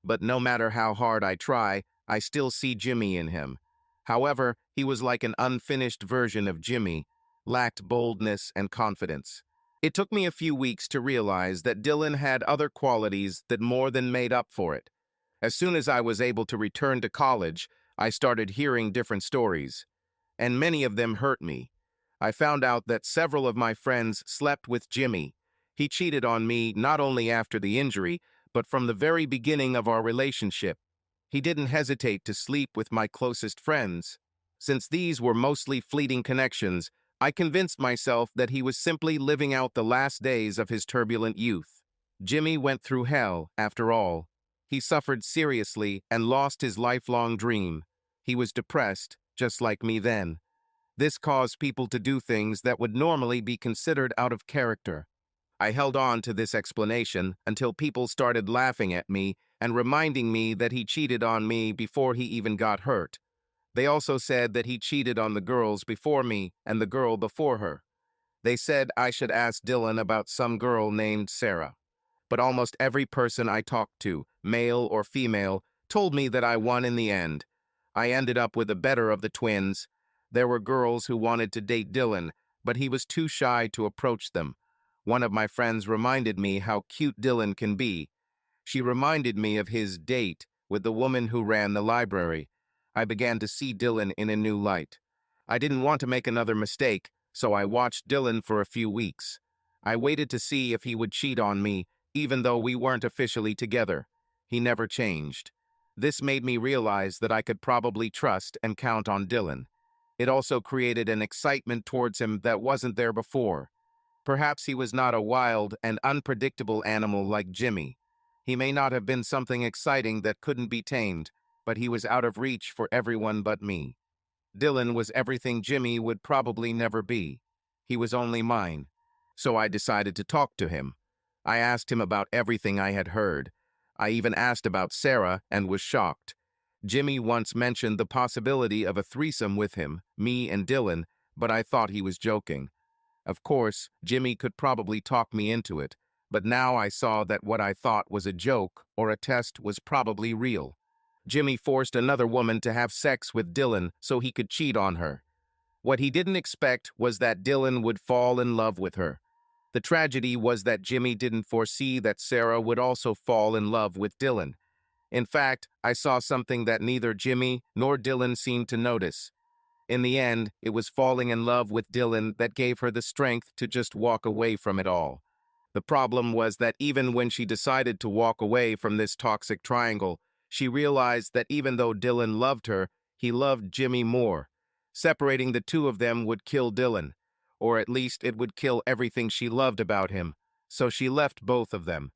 But no matter how hard I try, I still see Jimmy in him. However, he was like an unfinished version of Jimmy, lacked boldness and confidence. It took me a few weeks to realize that Dylan had other qualities that more than made up for it. As soon as I was able to return to college, I started hearing different stories, and many of them hurt me. I found out that several of my friends slept with Jimmy. He cheated on me not only after the injury, but from the very beginning of our relationship. He didn't hesitate to sleep with my closest friends. Since these were mostly fleeting connections, I convinced myself that he was simply living out the last days of his turbulent youth. Jimmy went through hell, after all. He suffered seriously and lost his lifelong dream. He was depressed, just like me then. This caused people to do things that would normally be considered out of character. I held on to this explanation until people started laughing at me and reminding me that he cheated on me before he even got hurt. They also said that he cheated on the girls before me and the girl before her. They said I should ask Dylan about some girl named Sarah. But almost every person I talked to, male or female, told me that I won in the end. I ended up with the better of the twins. There were girls who wanted to date Dylan, but he was too shy to approach them. One of my friends reminded me how cute Dylan can be. She reminded me of his date with the woman who ran the library. I began to see Dylan in a new light. I didn't want to make another mistake, so I watched Dylan for a few weeks. I waited to see if he would cheat on me, even though we weren't officially together. He never changed. This made me realize that I could probably trust and count on Dylan. It also created an excitement towards him that wasn't there before. Perhaps he was not a wild and unpredictable animal like Jimmy. He may not have been something exciting that couldn't be tamed, but he was out of reach for everyone but me. Dylan was everything Jimmy would probably never be. He was only mine. So I decided to talk to him. I asked him about everything I had heard. I even asked about Sarah and was shocked. Jimmy once mentioned the possibility of a threesome with him, me and Dylan, but I thought he was joking. Of course, Jimmy could probably talk me into it, but now I saw that what I thought was a joke or a test was probably real. Jimmy forced another woman to have sex with Dylan so he could cheat on her. What he didn't expect was that Dylan would fall in love with her. The tragedy was that Jimmy didn't foresee that Sarah would also fall in love with Dylan. In fact, I saw something that neither Jimmy nor Dylan seemed to notice. In the end, it was falling in love with Dylan that gave her the strength to just walk away from it all. The problem was that even when she decided to walk away from this toxic triangle, she realized that even though Dylan loved her, he loved Jimmy more. Separating the two of them would kill Dylan, or at least it would kill everything she loved about him, so she left both of them.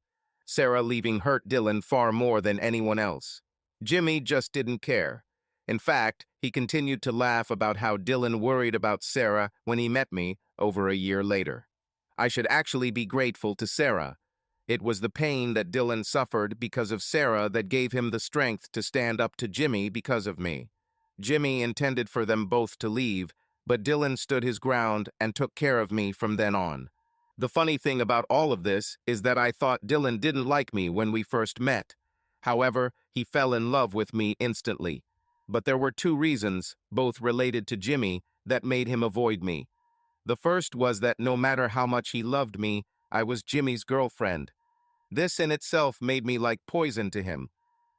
Sarah leaving hurt Dylan far more than anyone else. Jimmy just didn't care. In fact, he continued to laugh about how Dylan worried about Sarah when he met me over a year later. I should actually be grateful to Sarah. It was the pain that Dylan suffered because of Sarah that gave him the strength to stand up to Jimmy because of me. Jimmy intended for them both to leave, but Dylan stood his ground and took care of me from then on. The funny thing about all of this is that I thought Dylan didn't like me when we first met. However, he fell in love with me instantly. But there were two reasons, both related to Jimmy, that made him avoid me. The first was that no matter how much he loved me, I was Jimmy's girlfriend. This in itself made me like poison to him.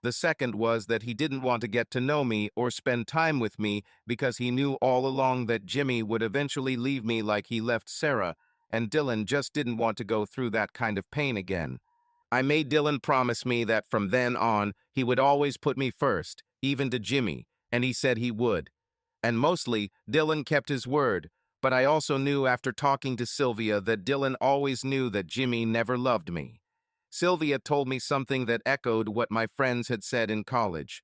The second was that he didn't want to get to know me or spend time with me because he knew all along that Jimmy would eventually leave me like he left Sarah, and Dylan just didn't want to go through that kind of pain again. I made Dylan promise me that from then on, he would always put me first, even to Jimmy, and he said he would. And mostly, Dylan kept his word, but I also knew after talking to Sylvia that Dylan always knew that Jimmy never loved me. Sylvia told me something that echoed what my friends had said in college.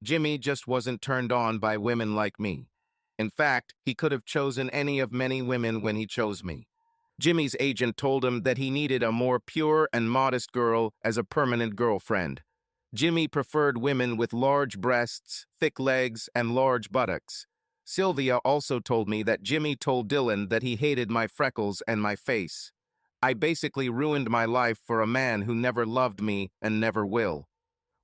Jimmy just wasn't turned on by women like me. In fact, he could have chosen any of many women when he chose me. Jimmy's agent told him that he needed a more pure and modest girl as a permanent girlfriend. Jimmy preferred women with large breasts, thick legs, and large buttocks. Sylvia also told me that Jimmy told Dylan that he hated my freckles and my face. I basically ruined my life for a man who never loved me and never will.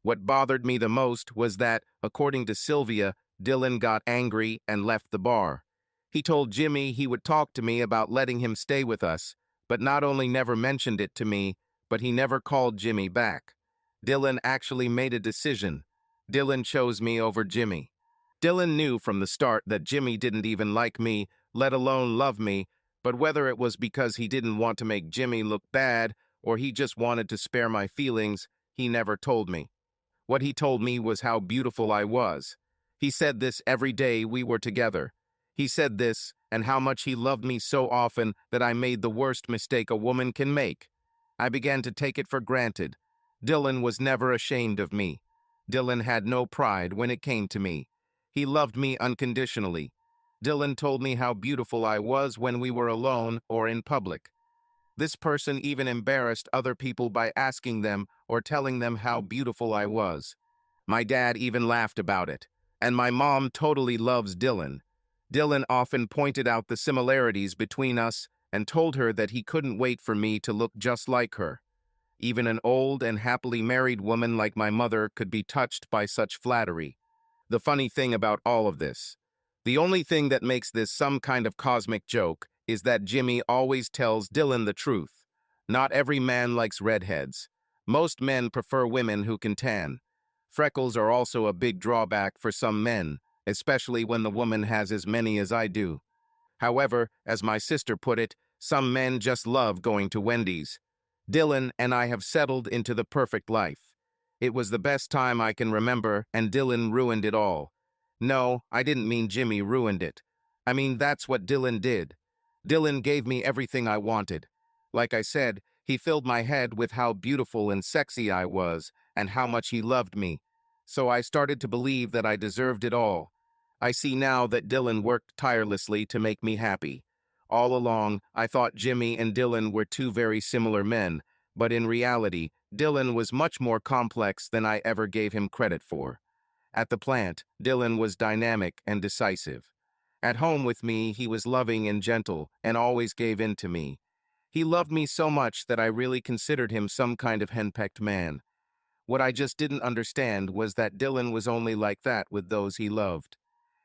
What bothered me the most was that, according to Sylvia, Dylan got angry and left the bar. He told Jimmy he would talk to me about letting him stay with us, but not only never mentioned it to me, but he never called Jimmy back. Dylan actually made a decision. Dylan chose me over Jimmy. Dylan knew from the start that Jimmy didn't even like me, let alone love me, but whether it was because he didn't want to make Jimmy look bad or he just wanted to spare my feelings, he never told me. What he told me was how beautiful I was. He said this every day we were together. He said this and how much he loved me so often that I made the worst mistake a woman can make. I began to take it for granted. Dylan was never ashamed of me. Dylan had no pride when it came to me. He loved me unconditionally. Dylan told me how beautiful I was when we were alone or in public. This person even embarrassed other people by asking them or telling them how beautiful I was. My dad even laughed about it. And my mom totally loves Dylan. Dylan often pointed out the similarities between us and told her that he couldn't wait for me to look just like her. Even an old and happily married woman like my mother could be touched by such flattery. The funny thing about all of this, the only thing that makes this some kind of cosmic joke is that Jimmy always tells Dylan the truth. Not every man likes redheads. Most men prefer women who can tan. Freckles are also a big drawback for some men, especially when the woman has as many as I do. However, as my sister put it, some men just love going to Wendy's. Dylan and I have settled into the perfect life. It was the best time I can remember, and Dylan ruined it all. No, I didn't mean Jimmy ruined it. I mean, that's what Dylan did. Dylan gave me everything I wanted. Like I said, he filled my head with how beautiful and sexy I was, and how much he loved me. So I started to believe that I deserved it all. I see now that Dylan worked tirelessly to make me happy. All along, I thought Jimmy and Dylan were two very similar men, but in reality, Dylan was much more complex than I ever gave him credit for. At the plant, Dylan was dynamic and decisive. At home with me, he was loving and gentle and always gave in to me. He loved me so much that I really considered him some kind of henpecked man. What I just didn't understand was that Dylan was only like that with those he loved.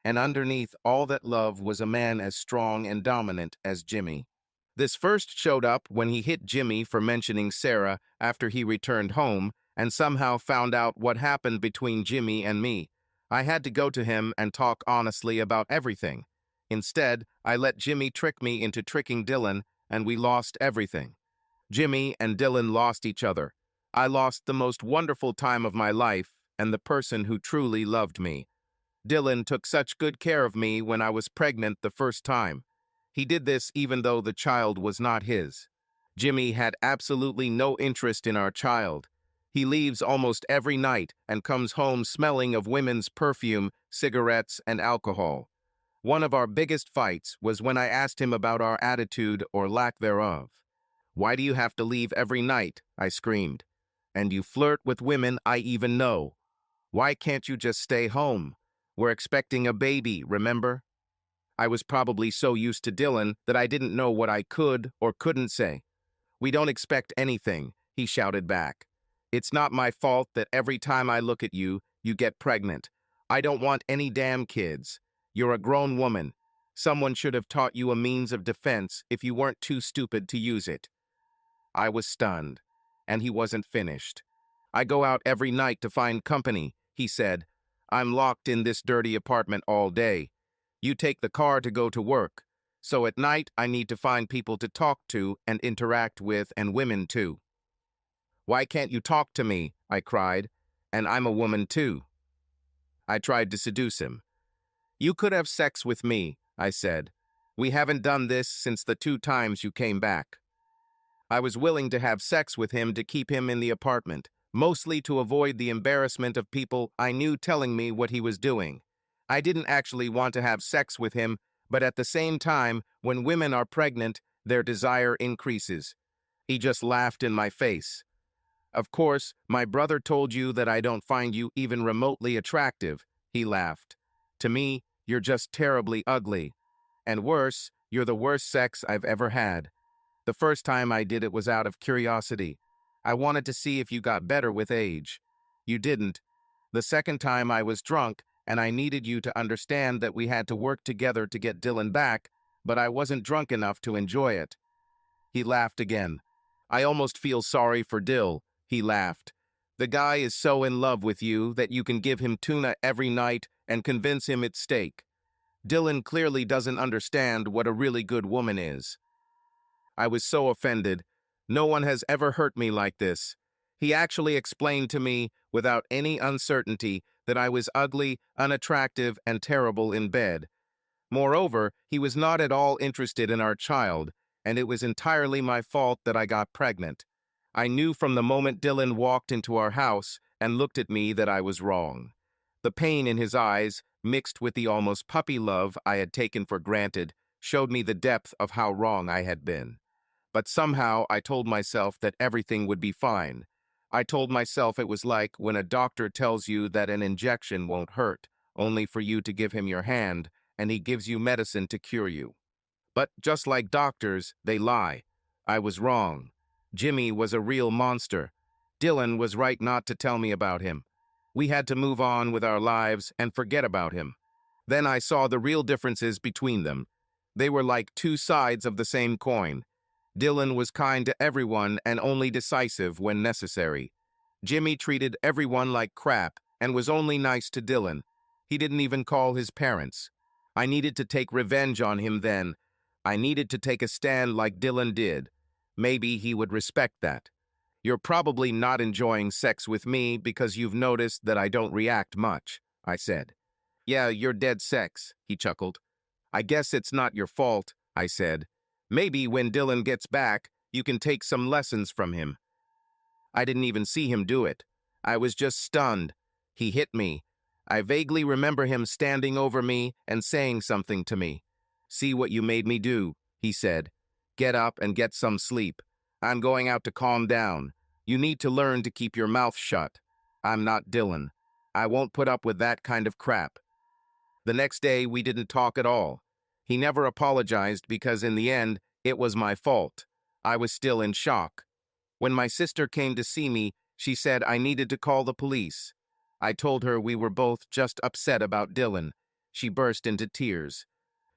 And underneath all that love was a man as strong and dominant as Jimmy. This first showed up when he hit Jimmy for mentioning Sarah after he returned home and somehow found out what happened between Jimmy and me. I had to go to him and talk honestly about everything. Instead, I let Jimmy trick me into tricking Dylan, and we lost everything. Jimmy and Dylan lost each other. I lost the most wonderful time of my life and the person who truly loved me. Dylan took such good care of me when I was pregnant the first time. He did this even though the child was not his. Jimmy had absolutely no interest in our child. He leaves almost every night and comes home smelling of women's perfume, cigarettes, and alcohol. One of our biggest fights was when I asked him about our attitude or lack thereof. "Why do you have to leave every night?" I screamed. "And you flirt with women I even know. Why can't you just stay home? We're expecting a baby, remember?" I was probably so used to Dylan that I didn't know what I could or couldn't say. "We don't expect anything," he shouted back. "It's not my fault that every time I look at you, you get pregnant. I don't want any damn kids. You're a grown woman. Someone should have taught you a means of defense if you weren't too stupid to use it." I was stunned, and he wasn't finished. "I go out every night to find company," he said. "I'm locked in this dirty apartment all day. You take the car to go to work. So at night, I need to find people to talk to and interact with, and women too." "Why can't you talk to me?" I cried. "And I'm a woman too." I tried to seduce him. "You could have sex with me," I said. "We haven't done this since the 2 times you came back." I was willing to have sex with him to keep him in the apartment, mostly to avoid the embarrassment of people I knew telling me what he was doing. I didn't actually want to have sex with him, but at the same time, when women are pregnant, their desire increases. He just laughed in my face. "Of course, my brother told you that I don't find you even remotely attractive," he laughed. "To me, you're just terribly ugly. And worse, you're the worst sex I've ever had. The first time I did it was out of curiosity. I wanted to see if you got better with age. You didn't. The second time I was drunk, and I needed you to understand that we had to work together to get Dylan back, but I wasn't drunk enough to enjoy it." He laughed again. "I almost feel sorry for Dill," he laughed. "The guy is so in love with you that you can give him tuna every night and convince him it's steak. Dylan clearly doesn't understand what a really good woman is." I was so offended. No one has ever hurt me like this. He actually explained to me, without any uncertainty, that I was ugly, unattractive, and terrible in bed. Moreover, he was not at all interested in our child, and it was entirely my fault that I got pregnant. I knew from the moment Dylan walked into our house and looked at me that I was wrong. The pain in his eyes, mixed with the almost puppy love I had taken for granted, showed me the depth of how wrong I had been. But somehow I told myself that everything would be fine. I told myself it was like when a doctor tells you that an injection won't hurt, only for you to give him your hand, and he gives you medicine to cure you. But just like doctors, they lie. I was wrong. Jimmy was a real monster. Dylan was right not to tell me about him. We had to move on with our lives and forget about him. Then I saw the real differences between them. They were like 2 sides of the same coin. Dylan was kind to everyone and only decisive when necessary. Jimmy treated everyone like crap and was only nice to Dylan. He didn't even call his parents. I needed to take revenge on him then. I needed to take a stand like Dylan did. Maybe he would respect that. "You're probably not enjoying sex with me because you've noticed that I don't react much," I said. "Yeah, you're dead sex," he chuckled. "I guess it's not your fault," I said. "Maybe when Dylan gets back, you can take some lessons from him." I didn't even see him do it. I was just stunned. He hit me. I vaguely remember him standing over me and saying something to me. "See what you made me do," he said. "Get up and get some sleep. I'm going out to calm down. You need to learn to keep your mouth shut. I'm not Dylan. I won't put up with that kind of crap." The next day, we didn't talk at all. He never apologized because in the end, it was my fault. I was still in shock. When my sister came to see me, she said I needed to call the police. I told her we were both just upset about Dylan. She burst into tears.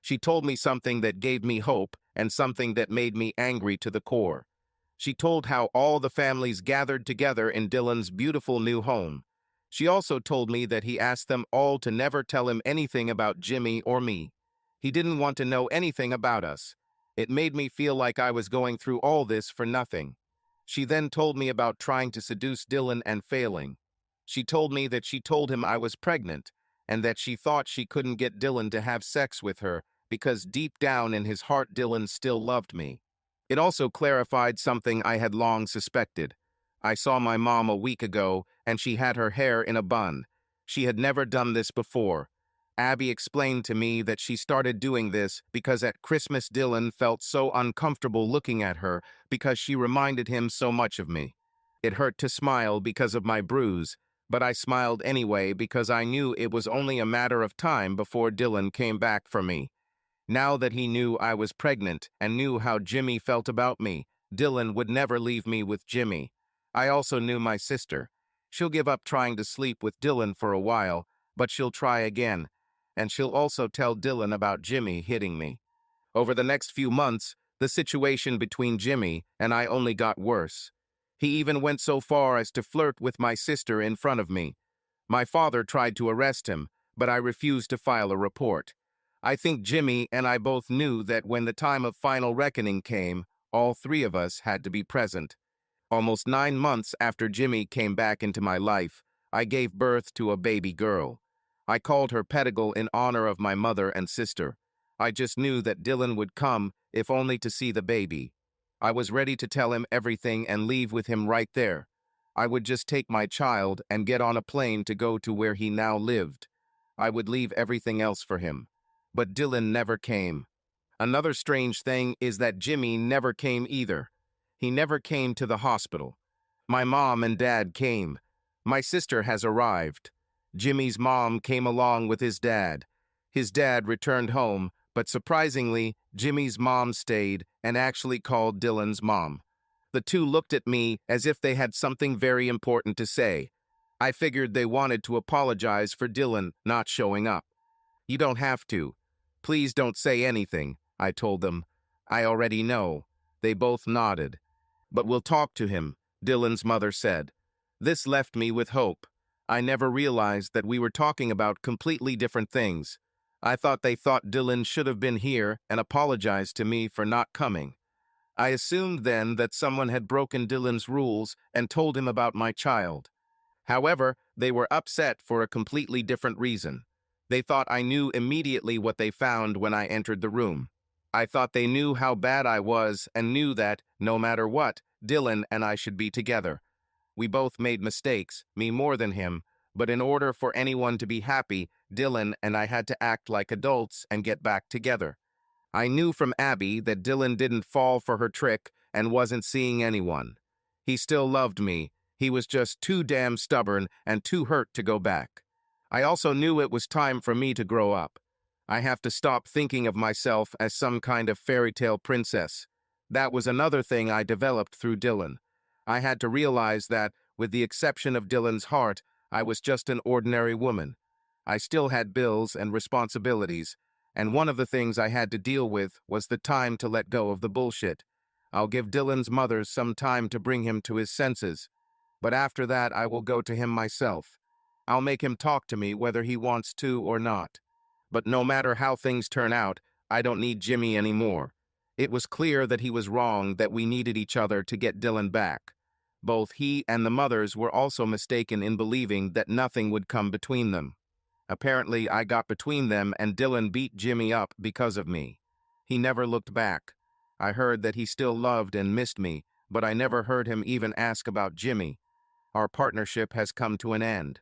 She told me something that gave me hope and something that made me angry to the core. She told how all the families gathered together in Dylan's beautiful new home. She also told me that he asked them all to never tell him anything about Jimmy or me. He didn't want to know anything about us. It made me feel like I was going through all this for nothing. She then told me about trying to seduce Dylan and failing. She told me that she told him I was pregnant and that she thought she couldn't get Dylan to have sex with her because deep down in his heart Dylan still loved me. It also clarified something I had long suspected. I saw my mom a week ago and she had her hair in a bun. She had never done this before. Abby explained to me that she started doing this because at Christmas Dylan felt so uncomfortable looking at her because she reminded him so much of me. It hurt to smile because of my bruise, but I smiled anyway because I knew it was only a matter of time before Dylan came back for me. Now that he knew I was pregnant and knew how Jimmy felt about me, Dylan would never leave me with Jimmy. I also knew my sister. She'll give up trying to sleep with Dylan for a while, but she'll try again. And she'll also tell Dylan about Jimmy hitting me. Over the next few months, the situation between Jimmy and I only got worse. He even went so far as to flirt with my sister in front of me. My father tried to arrest him, but I refused to file a report. I think Jimmy and I both knew that when the time of final reckoning came, all three of us had to be present. Almost 9 months after Jimmy came back into my life, I gave birth to a baby girl. I called her Pettigal in honor of my mother and sister. I just knew that Dylan would come, if only to see the baby. I was ready to tell him everything and leave with him right there. I would just take my child and get on a plane to go to where he now lived. I would leave everything else for him. But Dylan never came. Another strange thing is that Jimmy never came either. He never came to the hospital. My mom and dad came. My sister has arrived. Jimmy's mom came along with his dad. His dad returned home, but surprisingly, Jimmy's mom stayed and actually called Dylan's mom. The two looked at me as if they had something very important to say. I figured they wanted to apologize for Dylan not showing up. You don't have to. Please don't say anything, I told them. I already know. They both nodded. But we'll talk to him, Dylan's mother said. This left me with hope. I never realized that we were talking about completely different things. I thought they thought Dylan should have been here and apologized to me for not coming. I assumed then that someone had broken Dylan's rules and told him about my child. However, they were upset for a completely different reason. They thought I knew immediately what they found when I entered the room. I thought they knew how bad I was and knew that, no matter what, Dylan and I should be together. We both made mistakes, me more than him, but in order for anyone to be happy, Dylan and I had to act like adults and get back together. I knew from Abby that Dylan didn't fall for her trick and wasn't seeing anyone. He still loved me. He was just too damn stubborn and too hurt to go back. I also knew it was time for me to grow up. I have to stop thinking of myself as some kind of fairy tale princess. That was another thing I developed through Dylan. I had to realize that, with the exception of Dylan's heart, I was just an ordinary woman. I still had bills and responsibilities, and one of the things I had to deal with was the time to let go of the bullshit. I'll give Dylan's mother some time to bring him to his senses, but after that I will go to him myself. I'll make him talk to me whether he wants to or not. But no matter how things turn out, I don't need Jimmy anymore. It was clear that he was wrong, that we needed each other to get Dylan back. Both he and the mothers were also mistaken in believing that nothing would come between them. Apparently, I got between them and Dylan beat Jimmy up because of me. He never looked back. I heard that he still loved and missed me, but I never heard him even ask about Jimmy. Our partnership has come to an end.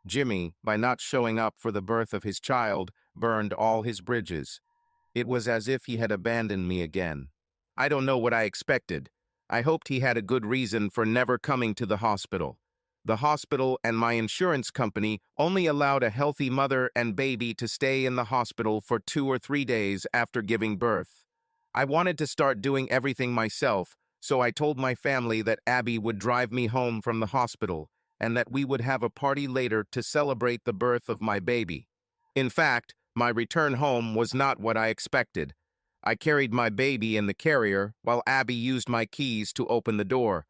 Jimmy, by not showing up for the birth of his child, burned all his bridges. It was as if he had abandoned me again. I don't know what I expected. I hoped he had a good reason for never coming to the hospital. The hospital and my insurance company only allowed a healthy mother and baby to stay in the hospital for 2 or 3 days after giving birth. I wanted to start doing everything myself, so I told my family that Abby would drive me home from the hospital and that we would have a party later to celebrate the birth of my baby. In fact, my return home was not what I expected. I carried my baby in the carrier while Abby used my keys to open the door.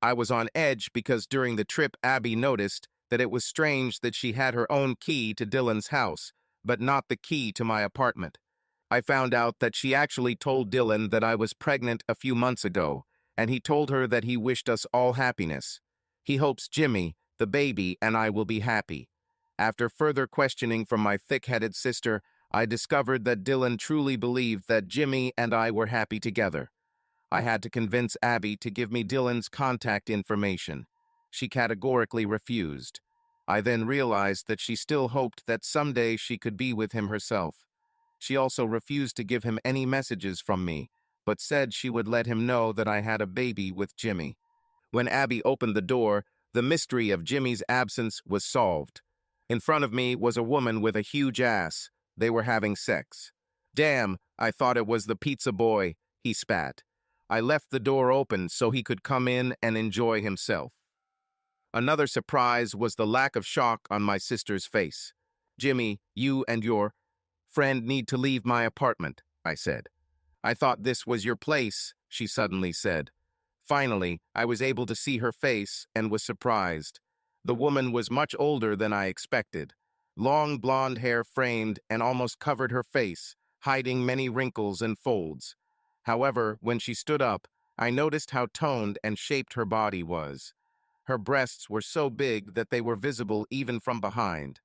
I was on edge because during the trip Abby noticed that it was strange that she had her own key to Dylan's house, but not the key to my apartment. I found out that she actually told Dylan that I was pregnant a few months ago, and he told her that he wished us all happiness. He hopes Jimmy, the baby, and I will be happy. After further questioning from my thick-headed sister, I discovered that Dylan truly believed that Jimmy and I were happy together. I had to convince Abby to give me Dylan's contact information. She categorically refused. I then realized that she still hoped that someday she could be with him herself. She also refused to give him any messages from me, but said she would let him know that I had a baby with Jimmy. When Abby opened the door, the mystery of Jimmy's absence was solved. In front of me was a woman with a huge ass. They were having sex. "Damn, I thought it was the pizza boy," he spat. I left the door open so he could come in and enjoy himself. Another surprise was the lack of shock on my sister's face. "Jimmy, you and your friend need to leave my apartment," I said. "I thought this was your place," she suddenly said. Finally, I was able to see her face and was surprised. The woman was much older than I expected. Long blonde hair framed and almost covered her face, hiding many wrinkles and folds. However, when she stood up, I noticed how toned and shaped her body was. Her breasts were so big that they were visible even from behind.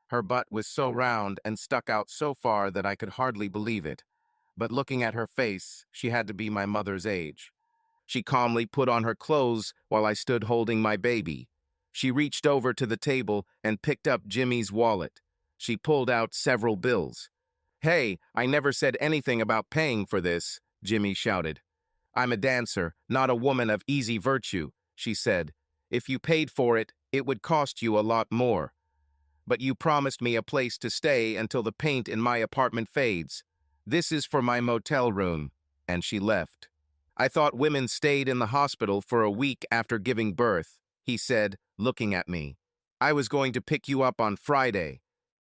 Her butt was so round and stuck out so far that I could hardly believe it. But looking at her face, she had to be my mother's age. She calmly put on her clothes while I stood holding my baby. She reached over to the table and picked up Jimmy's wallet. She pulled out several bills. "Hey, I never said anything about paying for this," Jimmy shouted. "I'm a dancer, not a woman of easy virtue," she said. "If you paid for it, it would cost you a lot more. But you promised me a place to stay until the paint in my apartment fades. This is for my motel room," and she left. "I thought women stayed in the hospital for a week after giving birth," he said, looking at me. "I was going to pick you up on Friday."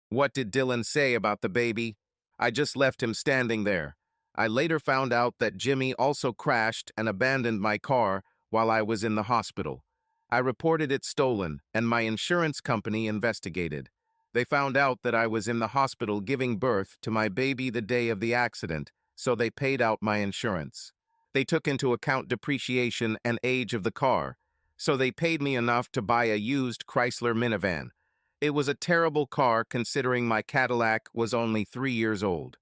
What did Dylan say about the baby? I just left him standing there. I later found out that Jimmy also crashed and abandoned my car while I was in the hospital. I reported it stolen, and my insurance company investigated. They found out that I was in the hospital giving birth to my baby the day of the accident, so they paid out my insurance. They took into account depreciation and age of the car, so they paid me enough to buy a used Chrysler minivan. It was a terrible car considering my Cadillac was only 3 years old.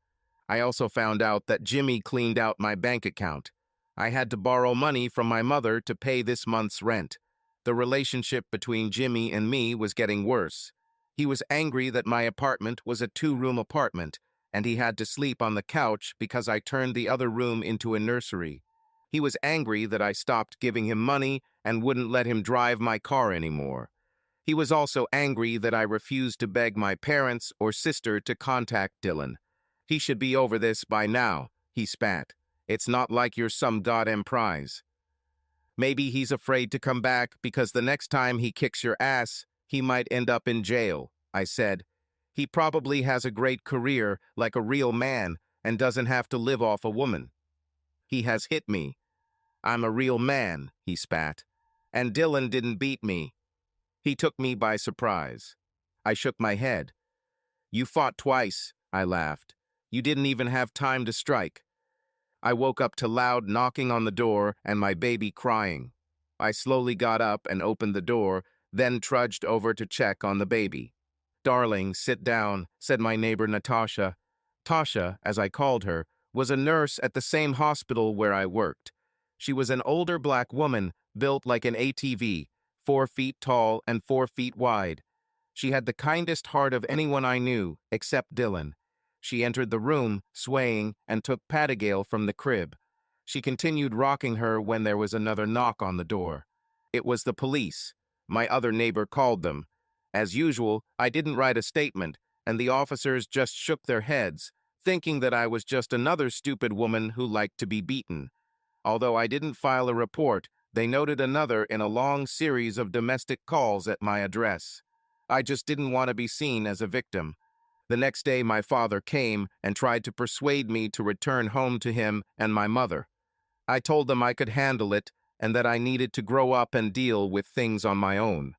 I also found out that Jimmy cleaned out my bank account. I had to borrow money from my mother to pay this month's rent. The relationship between Jimmy and me was getting worse. He was angry that my apartment was a 2-room apartment, and he had to sleep on the couch because I turned the other room into a nursery. He was angry that I stopped giving him money and wouldn't let him drive my car anymore. He was also angry that I refused to beg my parents or sister to contact Dylan. "He should be over this by now," he spat. "It's not like you're some goddamn prize." "Maybe he's afraid to come back because the next time he kicks your ass, he might end up in jail," I said. "He probably has a great career like a real man and doesn't have to live off a woman." "He has hit me. I'm a real man," he spat. "And Dylan didn't beat me. He took me by surprise." I shook my head. "You fought twice," I laughed. "You didn't even have time to strike." I woke up to loud knocking on the door and my baby crying. I slowly got up and opened the door, then trudged over to check on the baby. "Darling, sit down," said my neighbor Natasha. Tasha, as I called her, was a nurse at the same hospital where I worked. She was an older black woman, built like an ATV, 4 feet tall and 4 feet wide. She had the kindest heart of anyone I knew, except Dylan. She entered the room, swaying, and took Patigale from the crib. She continued rocking her when there was another knock on the door. It was the police. my other neighbor called them. As usual, I didn't write a statement, and the officers just shook their heads, thinking that I was just another stupid woman who liked to be beaten. Although I didn't file a report, they noted another in a long series of domestic calls at my address. I just didn't want to be seen as a victim. The next day, my father came and tried to persuade me to return home to him and my mother. I told them I could handle it and that I needed to grow up and deal with things on my own.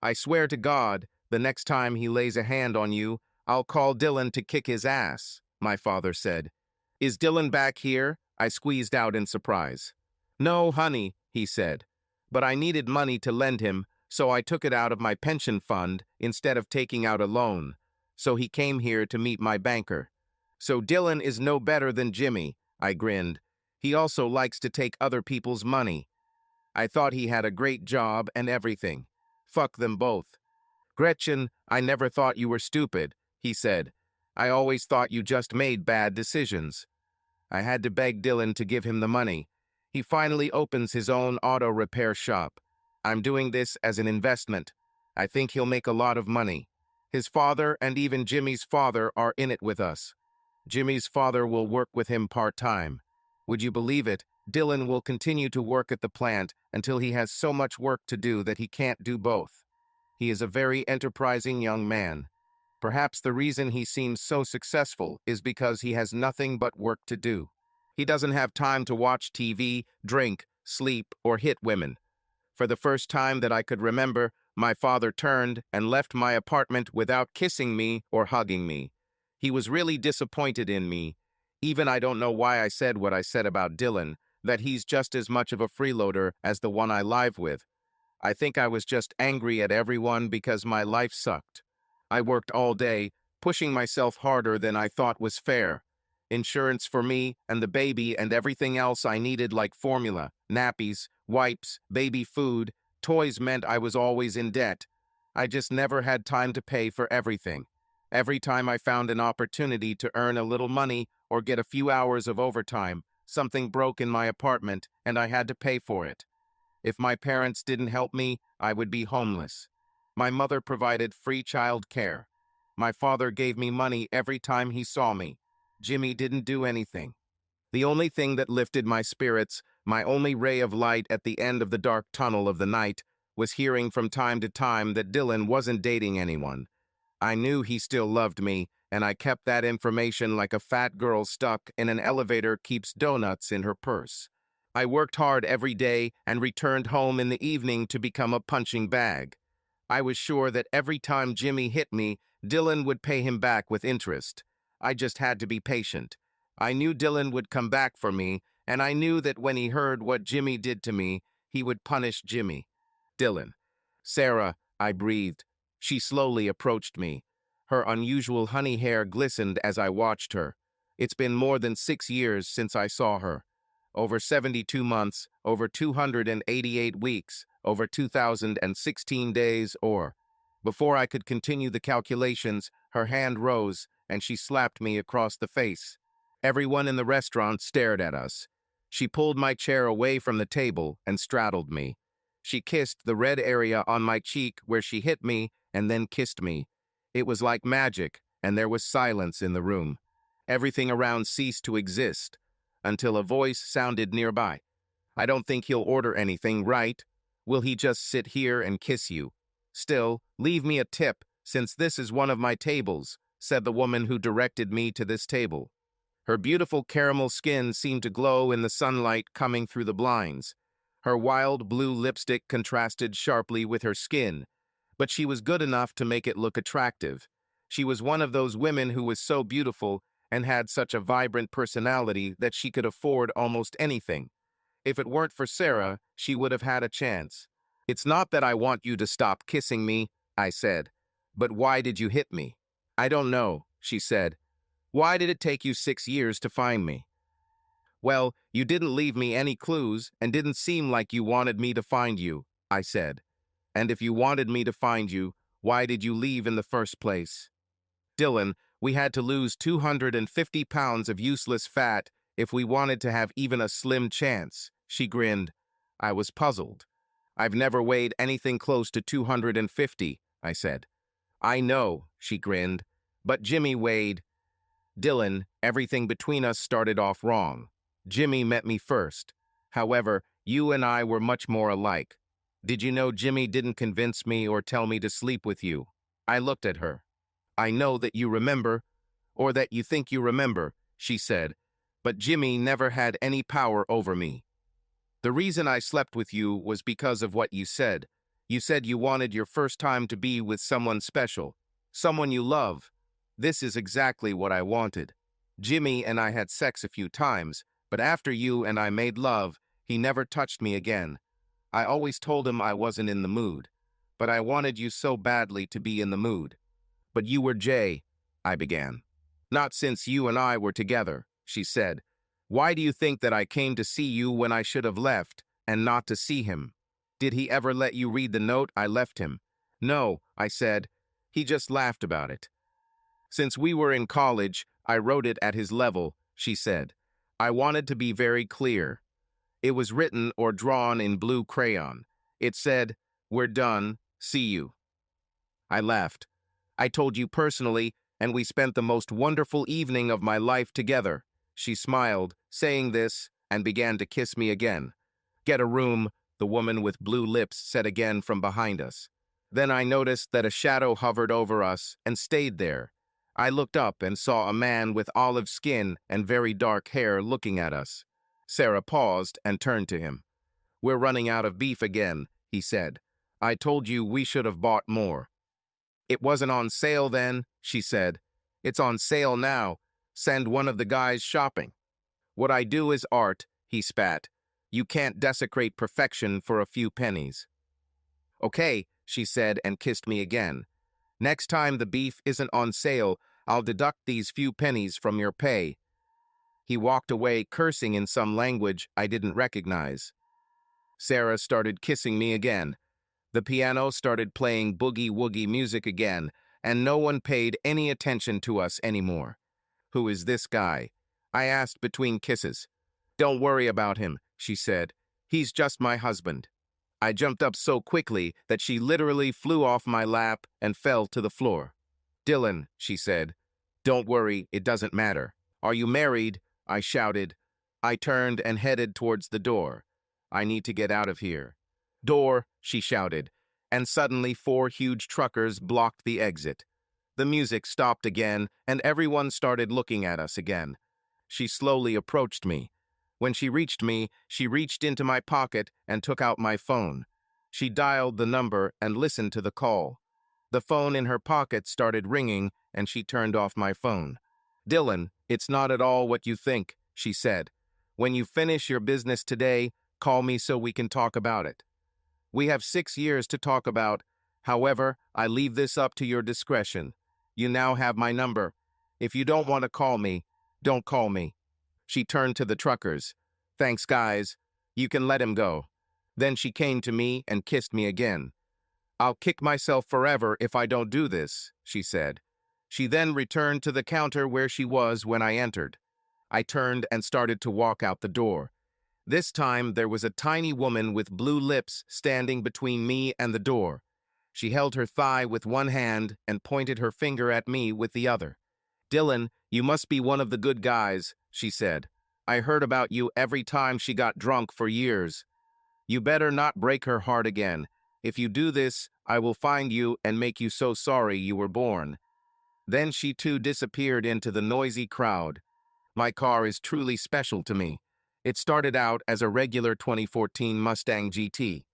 I swear to God, the next time he lays a hand on you, I'll call Dylan to kick his ass, my father said. Is Dylan back here? I squeezed out in surprise. No, honey, he said. But I needed money to lend him, so I took it out of my pension fund instead of taking out a loan. So he came here to meet my banker. So Dylan is no better than Jimmy, I grinned. He also likes to take other people's money. I thought he had a great job and everything. Fuck them both. Gretchen, I never thought you were stupid, he said. I always thought you just made bad decisions. I had to beg Dylan to give him the money. He finally opens his own auto repair shop. I'm doing this as an investment. I think he'll make a lot of money. His father and even Jimmy's father are in it with us. Jimmy's father will work with him part-time. Would you believe it? Dylan will continue to work at the plant until he has so much work to do that he can't do both. He is a very enterprising young man. Perhaps the reason he seems so successful is because he has nothing but work to do. He doesn't have time to watch TV, drink, sleep, or hit women. For the first time that I could remember, my father turned and left my apartment without kissing me or hugging me. He was really disappointed in me. Even I don't know why I said what I said about Dylan, that he's just as much of a freeloader as the one I live with. I think I was just angry at everyone because my life sucked. I worked all day, pushing myself harder than I thought was fair. Insurance for me and the baby and everything else I needed, like formula, nappies, wipes, baby food, toys, meant I was always in debt. I just never had time to pay for everything. Every time I found an opportunity to earn a little money or get a few hours of overtime, something broke in my apartment and I had to pay for it. If my parents didn't help me, I would be homeless. My mother provided free child care. My father gave me money every time he saw me. Jimmy didn't do anything. The only thing that lifted my spirits, my only ray of light at the end of the dark tunnel of the night, was hearing from time to time that Dylan wasn't dating anyone. I knew he still loved me, and I kept that information like a fat girl stuck in an elevator keeps donuts in her purse. I worked hard every day and returned home in the evening to become a punching bag. I was sure that every time Jimmy hit me, Dylan would pay him back with interest. I just had to be patient. I knew Dylan would come back for me, and I knew that when he heard what Jimmy did to me, he would punish Jimmy. Dylan. Sarah, I breathed. She slowly approached me. Her unusual honey hair glistened as I watched her. It's been more than 6 years since I saw her. Over 72 months, over 288 weeks, over 2,016 days, or... Before I could continue the calculations, her hand rose, and she slapped me across the face. Everyone in the restaurant stared at us. She pulled my chair away from the table and straddled me. She kissed the red area on my cheek where she hit me and then kissed me. It was like magic, and there was silence in the room. Everything around ceased to exist, until a voice sounded nearby. I don't think he'll order anything, right? Will he just sit here and kiss you? Still, leave me a tip, since this is one of my tables, said the woman who directed me to this table. Her beautiful caramel skin seemed to glow in the sunlight coming through the blinds. Her wild blue lipstick contrasted sharply with her skin, but she was good enough to make it look attractive. She was one of those women who was so beautiful and had such a vibrant personality that she could afford almost anything. If it weren't for Sarah, she would have had a chance. It's not that I want you to stop kissing me, I said. But why did you hit me? I don't know, she said. Why did it take you 6 years to find me? Well, you didn't leave me any clues and didn't seem like you wanted me to find you, I said. And if you wanted me to find you, why did you leave in the first place? Dylan, we had to lose 250 pounds of useless fat if we wanted to have even a slim chance, she grinned. I was puzzled. I've never weighed anything close to 250, I said. I know, she grinned. But Jimmy weighed. Dylan, everything between us started off wrong. Jimmy met me first. However, you and I were much more alike. Did you know Jimmy didn't convince me or tell me to sleep with you? I looked at her. I know that you remember, or that you think you remember, she said, but Jimmy never had any power over me. The reason I slept with you was because of what you said. You said you wanted your first time to be with someone special, someone you love. This is exactly what I wanted. Jimmy and I had sex a few times, but after you and I made love, he never touched me again. I always told him I wasn't in the mood, but I wanted you so badly to be in the mood. But you were Jay, I began. Not since you and I were together, she said. Why do you think that I came to see you when I should have left, and not to see him? Did he ever let you read the note I left him? No, I said. He just laughed about it. Since we were in college, I wrote it at his level, she said. I wanted to be very clear. It was written or drawn in blue crayon. It said, "We're done, see you." I laughed. I told you personally, and we spent the most wonderful evening of my life together. She smiled, saying this, and began to kiss me again. Get a room, the woman with blue lips said again from behind us. Then I noticed that a shadow hovered over us and stayed there. I looked up and saw a man with olive skin and very dark hair looking at us. Sarah paused and turned to him. We're running out of beef again, he said. I told you we should have bought more. It wasn't on sale then, she said. It's on sale now. Send one of the guys shopping. What I do is art, he spat. You can't desecrate perfection for a few pennies. Okay, she said and kissed me again. Next time the beef isn't on sale, I'll deduct these few pennies from your pay. He walked away cursing in some language I didn't recognize. Sarah started kissing me again. The piano started playing boogie-woogie music again, and no one paid any attention to us anymore. Who is this guy? I asked between kisses. Don't worry about him, she said. He's just my husband. I jumped up so quickly that she literally flew off my lap and fell to the floor. Dylan, she said. Don't worry, it doesn't matter. Are you married? I shouted. I turned and headed towards the door. I need to get out of here. Door, she shouted, and suddenly 4 huge truckers blocked the exit. The music stopped again, and everyone started looking at us again. She slowly approached me. When she reached me, she reached into my pocket and took out my phone. She dialed the number and listened to the call. The phone in her pocket started ringing, and she turned off my phone. Dylan, it's not at all what you think, she said. When you finish your business today, call me so we can talk about it. We have 6 years to talk about. However, I leave this up to your discretion. You now have my number. If you don't want to call me, don't call me. She turned to the truckers. Thanks, guys. You can let him go. Then she came to me and kissed me again. I'll kick myself forever if I don't do this, she said. She then returned to the counter where she was when I entered. I turned and started to walk out the door. This time, there was a tiny woman with blue lips standing between me and the door. She held her thigh with one hand and pointed her finger at me with the other. Dylan, you must be one of the good guys, she said. I heard about you every time she got drunk for years. You better not break her heart again. If you do this, I will find you and make you so sorry you were born. Then she too disappeared into the noisy crowd. My car is truly special to me. It started out as a regular 2014 Mustang GT.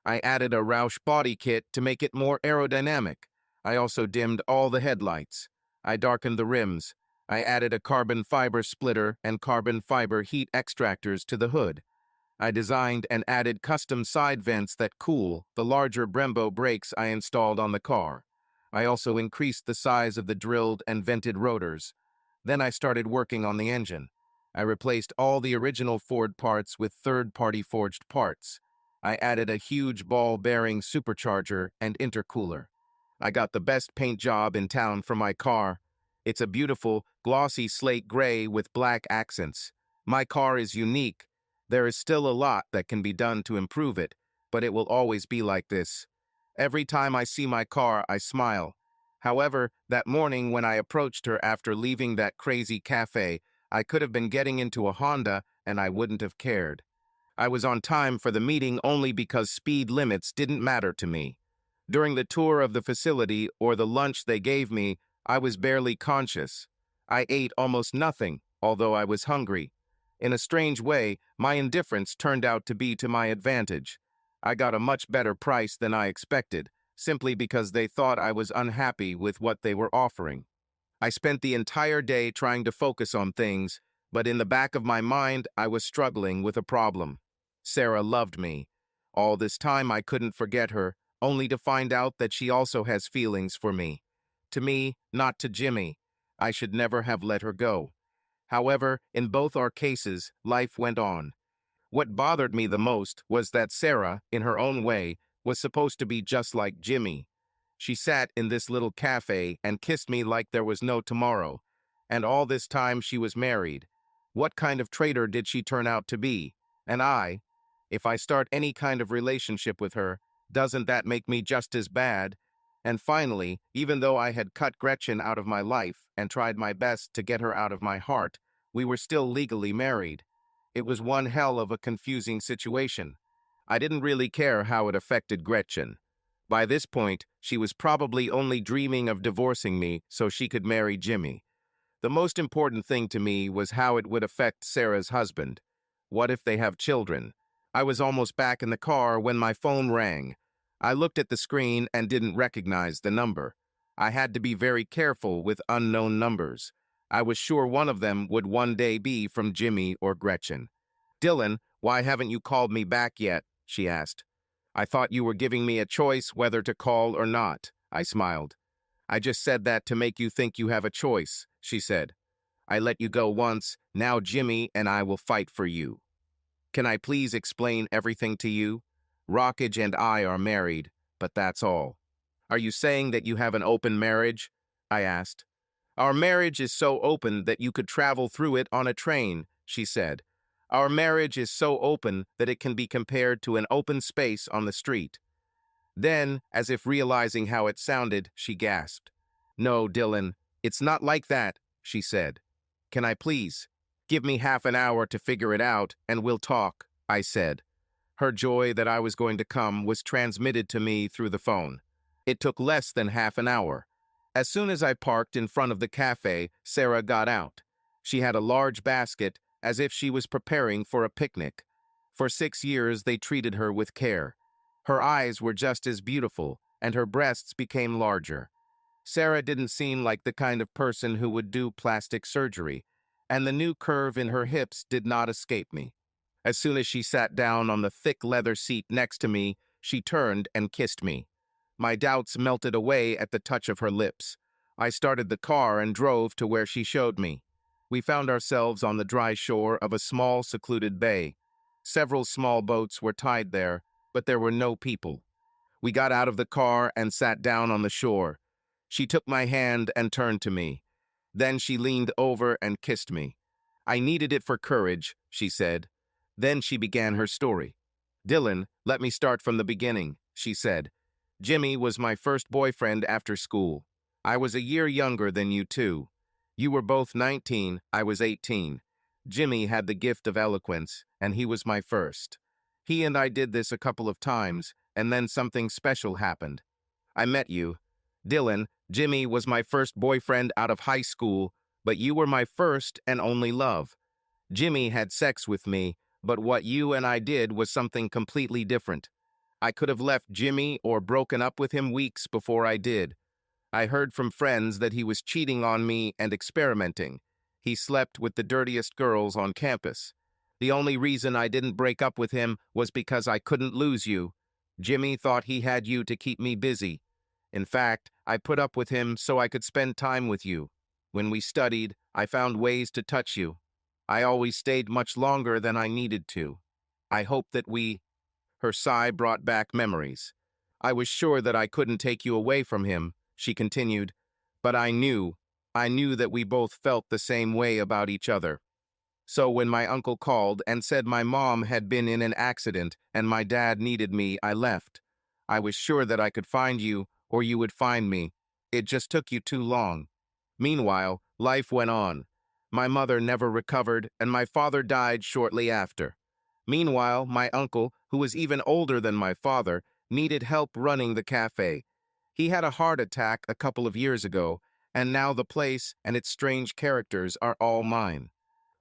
I added a Roush body kit to make it more aerodynamic. I also dimmed all the headlights. I darkened the rims. I added a carbon fiber splitter and carbon fiber heat extractors to the hood. I designed and added custom side vents that cool the larger Brembo brakes I installed on the car. I also increased the size of the drilled and vented rotors. Then I started working on the engine. I replaced all the original Ford parts with third-party forged parts. I added a huge ball-bearing supercharger and intercooler. I got the best paint job in town for my car. It's a beautiful, glossy slate gray with black accents. My car is unique. There is still a lot that can be done to improve it, but it will always be like this. Every time I see my car, I smile. However, that morning when I approached her after leaving that crazy cafe, I could have been getting into a Honda and I wouldn't have cared. I was on time for the meeting only because speed limits didn't matter to me. During the tour of the facility or the lunch they gave me, I was barely conscious. I ate almost nothing, although I was hungry. In a strange way, my indifference turned out to be to my advantage. I got a much better price than I expected, simply because they thought I was unhappy with what they were offering. I spent the entire day trying to focus on things, but in the back of my mind, I was struggling with a problem. Sarah loved me. All this time I couldn't forget her, only to find out that she also has feelings for me. To me, not to Jimmy. I should never have let her go. However, in both our cases, life went on. What bothered me the most was that Sarah, in her own way, was supposed to be just like Jimmy. She sat in this little cafe and kissed me like there was no tomorrow. And all this time she was married. What kind of traitor did she turn out to be? And if I start any kind of relationship with her, doesn't that make me just as bad? And finally, even though I had cut Gretchen out of my life and tried my best to get her out of my heart, we were still legally married. It was one hell of a confusing situation. I didn't really care how it affected Gretchen. By this point, she was probably only dreaming of divorcing me so she could marry Jimmy. The most important thing to me was how it would affect Sarah's husband. What if they have children? I was almost back in the car when my phone rang. I looked at the screen and didn't recognize the number. I had to be very careful with unknown numbers. I was sure one of them would one day be from Jimmy or Gretchen. "Dylan, why haven't you called me back yet?" she asked. "I thought you were giving me a choice whether to call or not," I smiled. "I just said that to make you think you have a choice," she said. "I let you go once, now Jimmy and I will fight for you. Can I please explain everything to you? Rockage and I are married, but that's all." "Are you saying that you have an open marriage?" I asked. "Our marriage is so open that you could travel through it on a train," she said. "Our marriage is so open that it can be compared to an open space on the street." Then, as if realizing how it sounded, she gasped. "No, Dylan, it's not like that," she said. "Can I please? Give me half an hour to figure it out, and we'll talk," I said. Her joy that I was going to come was transmitted to me through the phone. It took less than half an hour. As soon as I parked in front of the cafe, Sarah got out. She had a large basket, as if she was preparing for a picnic. For 6 years, they treated her with care. Her eyes were just as beautiful, and her breasts became larger. Sarah didn't seem like the kind of person who would do plastic surgery, and the new curve in her hips did not escape me. As soon as she sat down on the thick leather seat next to me, she turned and kissed me. My doubts melted away at the touch of her lips. I started the car and drove to where she showed me. We found ourselves on the dry shore of a small, secluded bay. Several small boats were tied there, but there were no people. We got out of the car and sat down on the shore. She took my hand and turned to me. Then she leaned over and kissed me. "I needed it for courage," she said. Then she began her story. "Dylan, let me start from the beginning," she said. "Jimmy was my first boyfriend after school. I was a year younger than you two. You were both 19, I was 18. Jimmy had the gift of eloquence, and he was my first. He and I did this a couple of times, and then something special happened. I met you. Dylan, Jimmy was my first boyfriend out of high school, but you were my first and only love. Jimmy had sex with me, but what you and I did was something completely different. I could have left Jimmy or broken up with him weeks before I did. I heard from friends that he was cheating on me and experimenting. He slept with the dirtiest girls on campus. The only reason I didn't break up with him was because I couldn't lose you. Jimmy thought he had you to keep me busy. In fact, I put up with him so I could spend time with you. When we studied, I found ways to touch you. I always stayed much longer than I needed to. I hope that we—" Her sigh brought back memories. "I was sure that I couldn't take you away from him," she continued, "but I knew that we both felt the same way about each other." So when my uncle called and said my mom had been in an accident and my dad needed me, I left. I was sure that I could find you, or you would find me. It just took you too long. Meanwhile, life went on. My mother never recovered, and my father died shortly after. Meanwhile, my uncle, who was even older than my father, needed help running the cafe. He had a heart attack a couple of years ago, and now the place and its strange characters are all mine.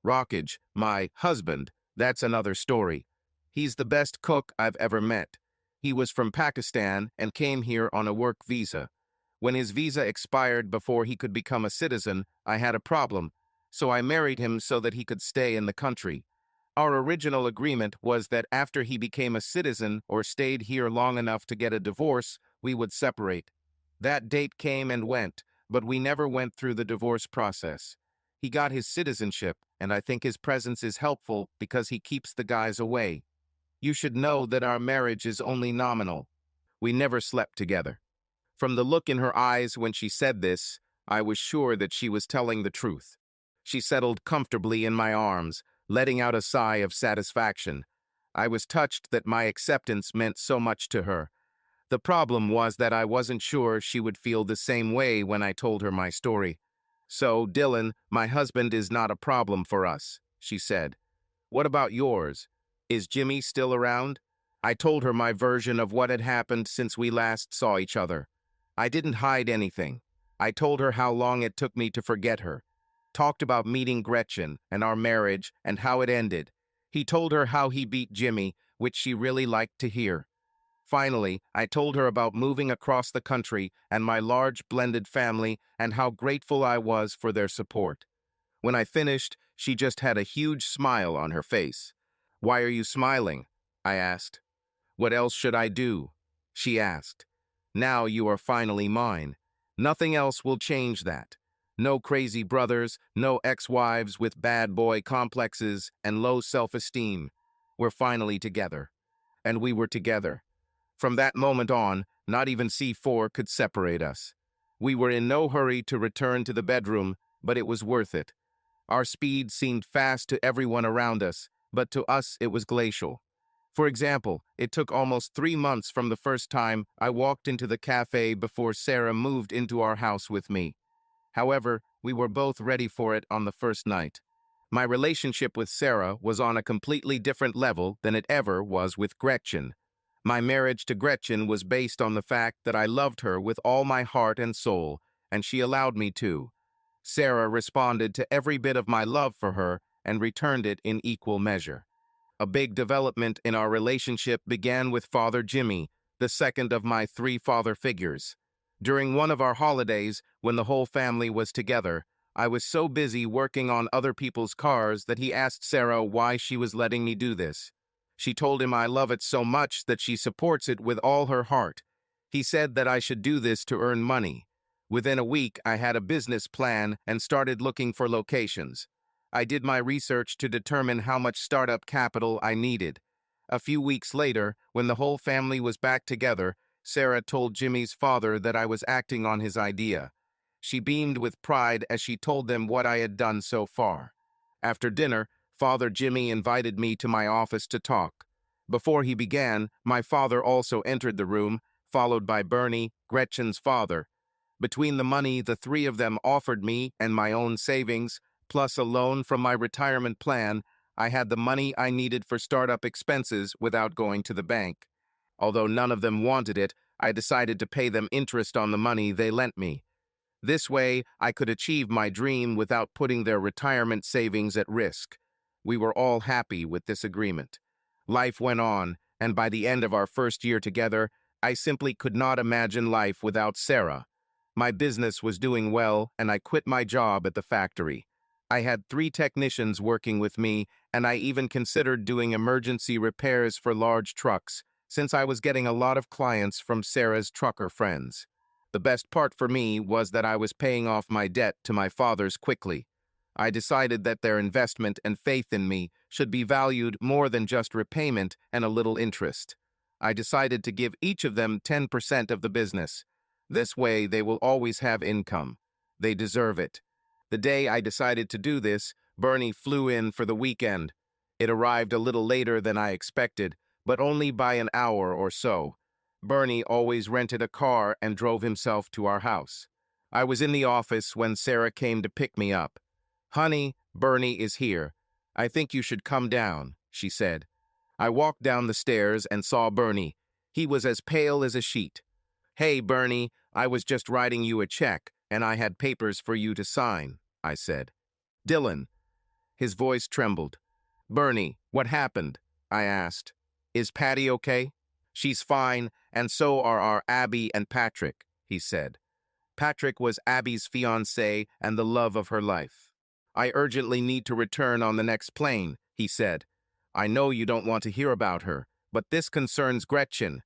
Rockage, my husband, that's another story. He's the best cook I've ever met. He was from Pakistan and came here on a work visa. When his visa expired before he could become a citizen, I had a problem, so I married him so that he could stay in the country. Our original agreement was that after he became a citizen or stayed here long enough to get a divorce, we would separate. That date came and went, but we never went through the divorce process. He got his citizenship, and I think his presence is helpful because he keeps the guys away. You should know that our marriage is only nominal. We never slept together. From the look in her eyes when she said this, I was sure that she was telling the truth. She settled comfortably in my arms, letting out a sigh of satisfaction. I was touched that my acceptance meant so much to her. The problem was that I wasn't sure she would feel the same way when I told her my story. So, Dylan, my husband is not a problem for us, she said. What about yours? Is Jimmy still around? I told her my version of what had happened since we last saw each other. I didn't hide anything. I told her how long it took me to forget her. Talked about meeting Gretchen and our marriage and how it ended. He told her how he beat Jimmy, which she really liked to hear. Finally, I told her about moving across the country and my large blended family and how grateful I was for their support. When I finished, she just had a huge smile on her face. Why are you smiling? I asked. What else should I do? She asked. Now you are finally mine. Nothing else will change that. No crazy brothers, no ex-wives with bad boy complexes and low self-esteem. We're finally together. And we were together. From that moment on, not even C4 could separate us. We were in no hurry to return to the bedroom, but it was worth it. Our speed seemed fast to everyone around us, but to us it was glacial. For example, it took almost 3 months from the first time I walked into the cafe before Sarah moved into our house with me. However, we were both ready for it on the first night. My relationship with Sarah was on a completely different level than it ever was with Gretchen. My marriage to Gretchen was based on the fact that I loved her with all my heart and soul, and she allowed me to. Sarah responded to every bit of my love for her and returned it in equal measure. A big development in our relationship began with Father Jimmy, the second of my 3 father figures. During one of our holidays, when the whole family was together, I was so busy working on other people's cars that he asked Sarah why she was letting me do this. She told him I love it so much that she supports it with all her heart. He said that I should do this to earn money. Within a week, I had a business plan and started looking for locations. I did my research to determine how much startup capital I needed. A few weeks later, when the whole family was back together, Sarah told Jimmy's father that I was acting on his idea. She beamed with pride as she told them what I had done so far. After dinner, Father Jimmy invited me to my office to talk. Before he began, my father also entered the room, followed by Bernie, Gretchen's father. Between the money the 3 of them offered me and my own savings, plus a loan from my retirement plan, I had the money I needed for startup expenses without going to the bank. Although none of them wanted it, I decided to pay them interest on the money they lent me. This way, I could achieve my dream without putting their retirement savings at risk. We were all happy with this agreement. Life went on, and by the end of our first year together, I simply could not imagine life without Sarah. My business was doing well, and I quit my job at the factory. I had 3 technicians working with me, and I even considered doing emergency repairs for large trucks, since I was getting a lot of clients from Sarah's trucker friends. The best part for me was that I was paying off my debt to my fathers quickly. I decided that their investment and faith in me should be valued more than just repayment and a little interest. I decided to give each of them 10% of the business. This way, they will always have income. They deserve it. The day I decided to do this, Bernie flew in for the weekend. It arrived a little later than I expected, but only by an hour or so. Bernie always rented a car and drove himself to our house. I was in the office when Sarah came to pick me up. "Honey, Bernie is here. I think you should come down," she said. I walked down the stairs and saw Bernie. He was as pale as a sheet. "Hey, Bernie, I was just writing you a check, and I had papers for you to sign," I said. "Dylan." His voice trembled. "Bernie, what happened?" I asked. "Is Patty okay?" "She's fine, and so are our Abby and Patrick," he said. Patrick was Abby's fiancé and the love of her life. "I urgently need to return on the next plane," he said. "I know you don't want to hear about her, but this concerns Gretchen."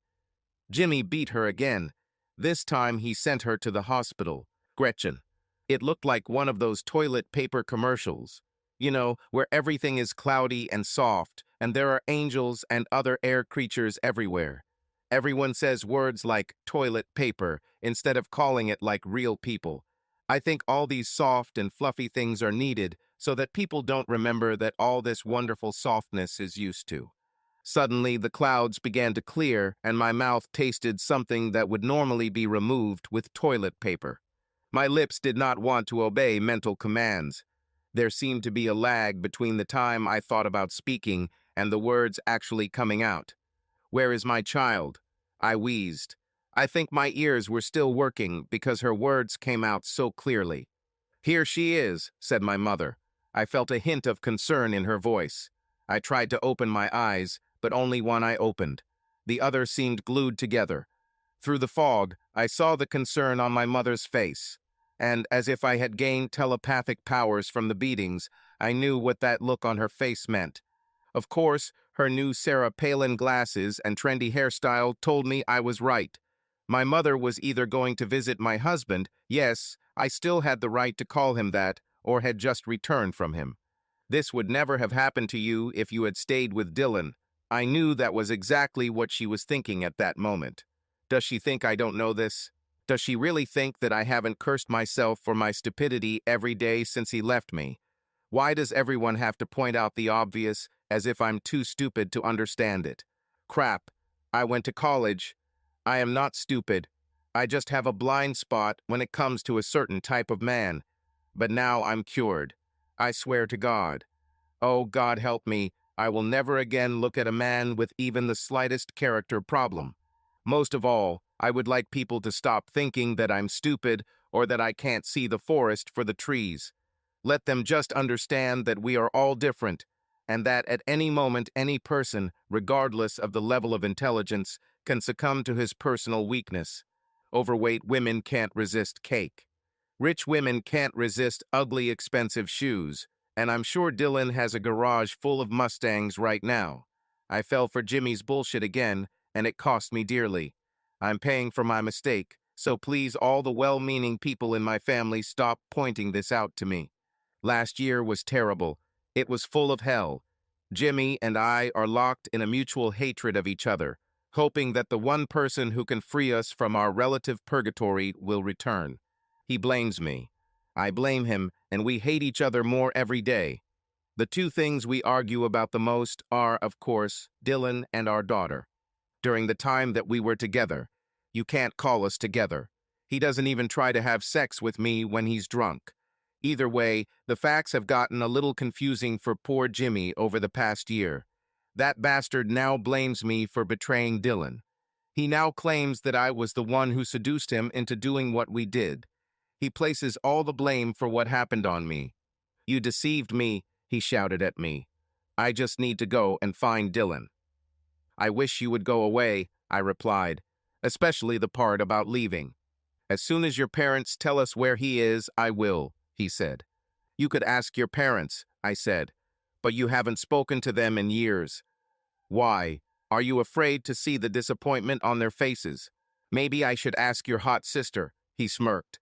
Jimmy beat her again. This time he sent her to the hospital. Gretchen. It looked like one of those toilet paper commercials. You know, where everything is cloudy and soft, and there are angels and other air creatures everywhere. Everyone says words like toilet paper instead of calling it like real people. I think all these soft and fluffy things are needed so that people don't remember that all this wonderful softness is used to. Suddenly, the clouds began to clear, and my mouth tasted something that would normally be removed with toilet paper. My lips did not want to obey mental commands. There seemed to be a lag between the time I thought about speaking and the words actually coming out. "Where is my child?" I wheezed. I think my ears were still working because her words came out so clearly. "Here she is," said my mother. I felt a hint of concern in her voice. I tried to open my eyes, but only one eye opened. The other seemed glued together. Through the fog, I saw the concern on my mother's face, and as if I had gained telepathic powers from the beatings, I knew what that look on her face meant. Of course, her new Sarah Palin glasses and trendy hairstyle told me I was right. My mother was either going to visit my husband, yes, I still had the right to call him that, or had just returned from him. "This would never have happened to you if you had stayed with Dylan." I knew that was exactly what she was thinking at that moment. Does she think I don't know this? Does she really think that I haven't cursed myself for my stupidity every day since he left me? Why does everyone have to point out the obvious as if I'm too stupid to understand it? Crap. I went to college. I am not stupid. I just have a blind spot when it comes to a certain type of man. But now I'm cured. I swear to God. Oh, God help me, I will never again look at a man with even the slightest character problem. Most of all, I would like people to stop thinking that I'm stupid or that I can't see the forest for the trees. Let them just understand that we are all different, and that at any moment any person, regardless of the level of intelligence, can succumb to his personal weakness. Overweight women can't resist cake. Rich women can't resist ugly, expensive shoes, and I'm sure Dylan has a garage full of Mustangs right now. I fell for Jimmy's bullshit again, and it cost me dearly. I'm paying for my mistake, so please all the well-meaning people in my family stop pointing this out to me. Last year was terrible. It was full of hell. Jimmy and I are locked in a mutual hatred of each other, hoping that the one person who can free us from our relative purgatory will return. He blames me. I blame him, and we hate each other more every day. The two things we argue about the most are, of course, Dylan and our daughter. During the time that we were together, you can't call us together. He doesn't even try to have sex with me when he's drunk. Either way, the facts have gotten a little confusing for poor Jimmy over the past year. That bastard now blames me for betraying Dylan. He now claims that I was the one who seduced him into doing what we did. He places all the blame for what happened on me. "You deceived me," he shouted at me. "I just need to go and find Dylan." "I wish you would go away," I replied, "especially the part about leaving." "As soon as your parents tell us where he is, I will," he said. "You could ask your parents," I said, "but you haven't spoken to them in years." "Why? Are you afraid to see the disappointment on their faces?" "Maybe I should ask your hot sister," he smirked.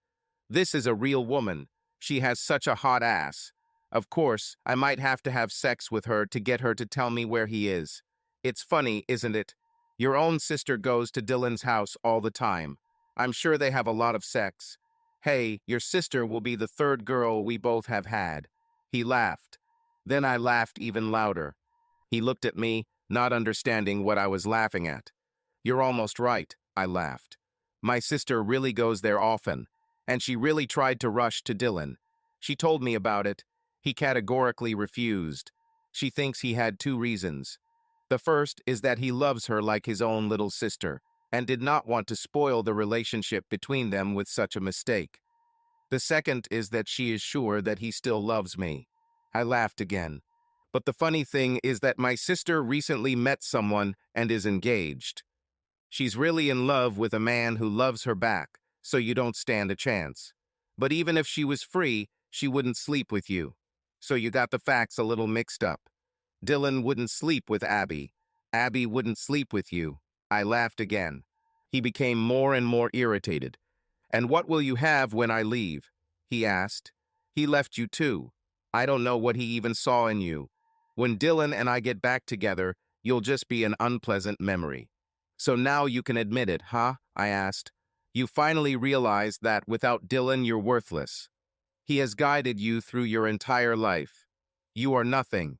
"This is a real woman. She has such a hot ass. Of course, I might have to have sex with her to get her to tell me where he is. It's funny, isn't it? Your own sister goes to Dylan's house all the time. I'm sure they have a lot of sex. Hey, your sister will be the third girl we both have had." He laughed. Then I laughed even louder. He looked at me, not understanding what I was laughing at. "You're almost right," I laughed. "My sister really goes there often, and she really tried to rush to Dylan. She told me about it. He categorically refused. She thinks he had two reasons. The first is that he loves her like his own little sister, and did not want to spoil the relationship between them with such a mistake. The second is that she is sure that he still loves me." I laughed again. "But the funny thing is that my sister recently met someone and is engaged. She's really in love with a man who loves her back, so you don't stand a chance. But even if she was free, she wouldn't sleep with you. So you got the facts a little mixed up. Dylan wouldn't sleep with Abby. Abby wouldn't sleep with you." I laughed again. He became more and more irritated. "And what will you have when I leave?" he asked. "He left you too. I don't know what he even saw in you. When Dylan and I get back together, you'll just be an unpleasant memory." "So now you can admit it, huh?" I asked. "You finally realize that without Dylan you're worthless. He has guided you through your entire life. You are nothing.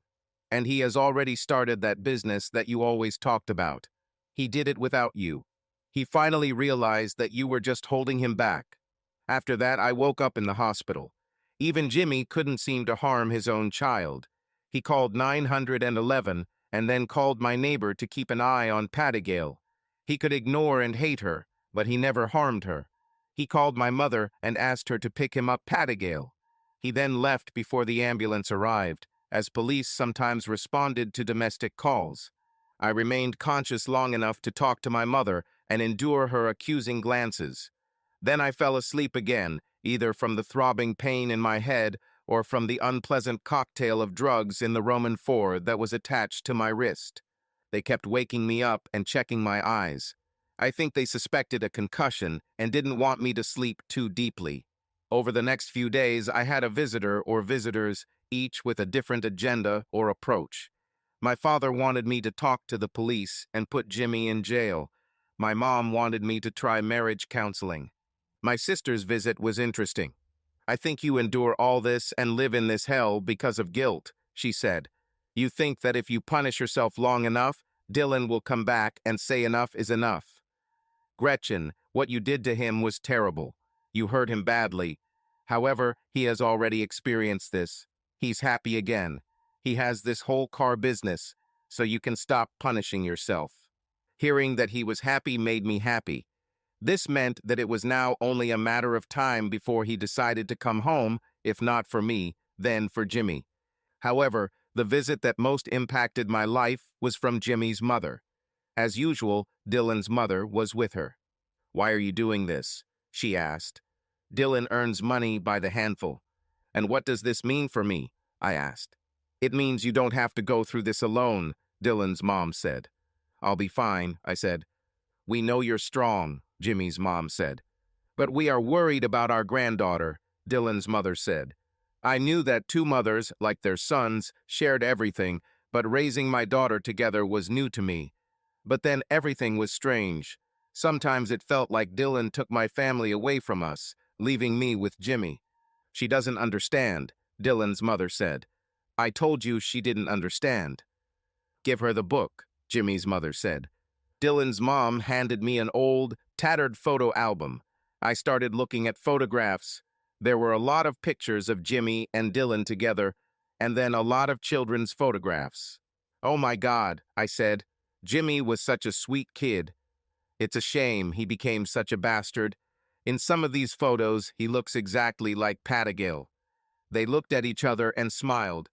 And he has already started that business that you always talked about. He did it without you. He finally realized that you were just holding him back." After that, I woke up in the hospital. Even Jimmy couldn't seem to harm his own child. He called 911 and then called my neighbor to keep an eye on Patigale. He could ignore and hate her, but he never harmed her. He called my mother and asked her to pick him up Patigale. He then left before the ambulance arrived, as police sometimes responded to domestic calls. I remained conscious long enough to talk to my mother and endure her accusing glances. Then I fell asleep again, either from the throbbing pain in my head or from the unpleasant cocktail of drugs in the Roman 4 that was attached to my wrist. They kept waking me up and checking my eyes. I think they suspected a concussion and didn't want me to sleep too deeply. Over the next few days, I had a visitor or visitors, each with a different agenda or approach. My father wanted me to talk to the police and put Jimmy in jail. My mom wanted me to try marriage counseling. My sister's visit was interesting. "I think you endure all this and live in this hell because of guilt," she said. "You think that if you punish yourself long enough, Dylan will come back and say enough is enough. Gretchen, what you did to him was terrible. You hurt him badly. However, he has already experienced this. He's happy again. He has this whole car business, so you can stop punishing yourself." Hearing that he was happy made me happy. This meant that it was now only a matter of time before he decided to come home, if not for me, then for Jimmy. However, the visit that most impacted my life was from Jimmy's mother. As usual, Dylan's mother was with her. "Why are you doing this?" she asked. "Dylan earns money by the handful." "And what does this mean for me?" I asked. "It means you don't have to go through this alone," Dylan's mom said. "I'll be fine," I said. "We know you're strong," Jimmy's mom said. "But we are worried about our granddaughter," Dylan's mother said. I knew that two mothers, like their sons, shared everything, but raising my daughter together was new to me. But then everything was strange. Sometimes it felt like Dylan took my family away from us, leaving me with Jimmy. "She doesn't understand," Dylan's mother said. "I told you she didn't understand." "Give her the book," Jimmy's mother said. Dylan's mom handed me an old, tattered photo album. I started looking at photographs. There were a lot of pictures of Jimmy and Dylan together, and then a lot of children's photographs. "Oh my God," I said. "Jimmy was such a sweet kid. It's a shame he became such a bastard. In some of these photos, he looks exactly like Patigale." They looked at each other and smiled.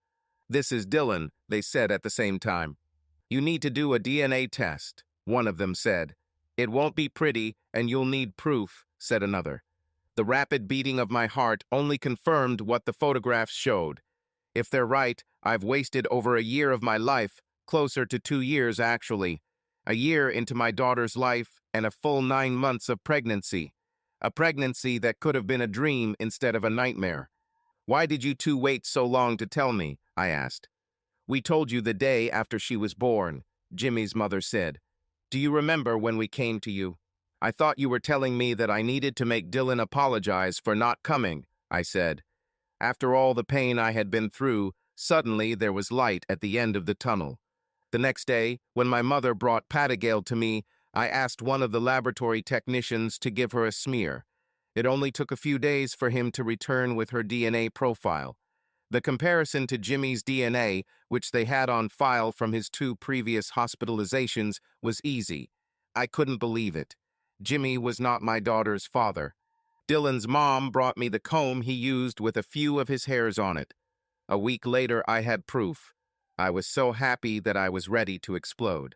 "This is Dylan," they said at the same time. "You need to do a DNA test," one of them said. "It won't be pretty, and you'll need proof," said another. The rapid beating of my heart only confirmed what the photographs showed. If they're right, I've wasted over a year of my life, closer to 2 years actually. A year into my daughter's life and a full 9 months of pregnancy. A pregnancy that could have been a dream instead of a nightmare. "Why did you two wait so long to tell me?" I asked. "We told you the day after she was born," Jimmy's mother said. "Do you remember when we came to you?" "I thought you were telling me that I needed to make Dylan apologize for not coming," I said. After all the pain I had been through, Suddenly, there was light at the end of the tunnel. The next day, when my mother brought Patagale to me, I asked one of the laboratory technicians to give her a smear. It only took a few days for him to return with her DNA profile. The comparison to Jimmy's DNA, which they had on file from his 2 previous hospitalizations, was easy. I couldn't believe it. Jimmy was not my daughter's father. Dylan's mom brought me the comb he used with a few of his hairs on it. A week later, I had proof. I was so happy that I was ready to explode.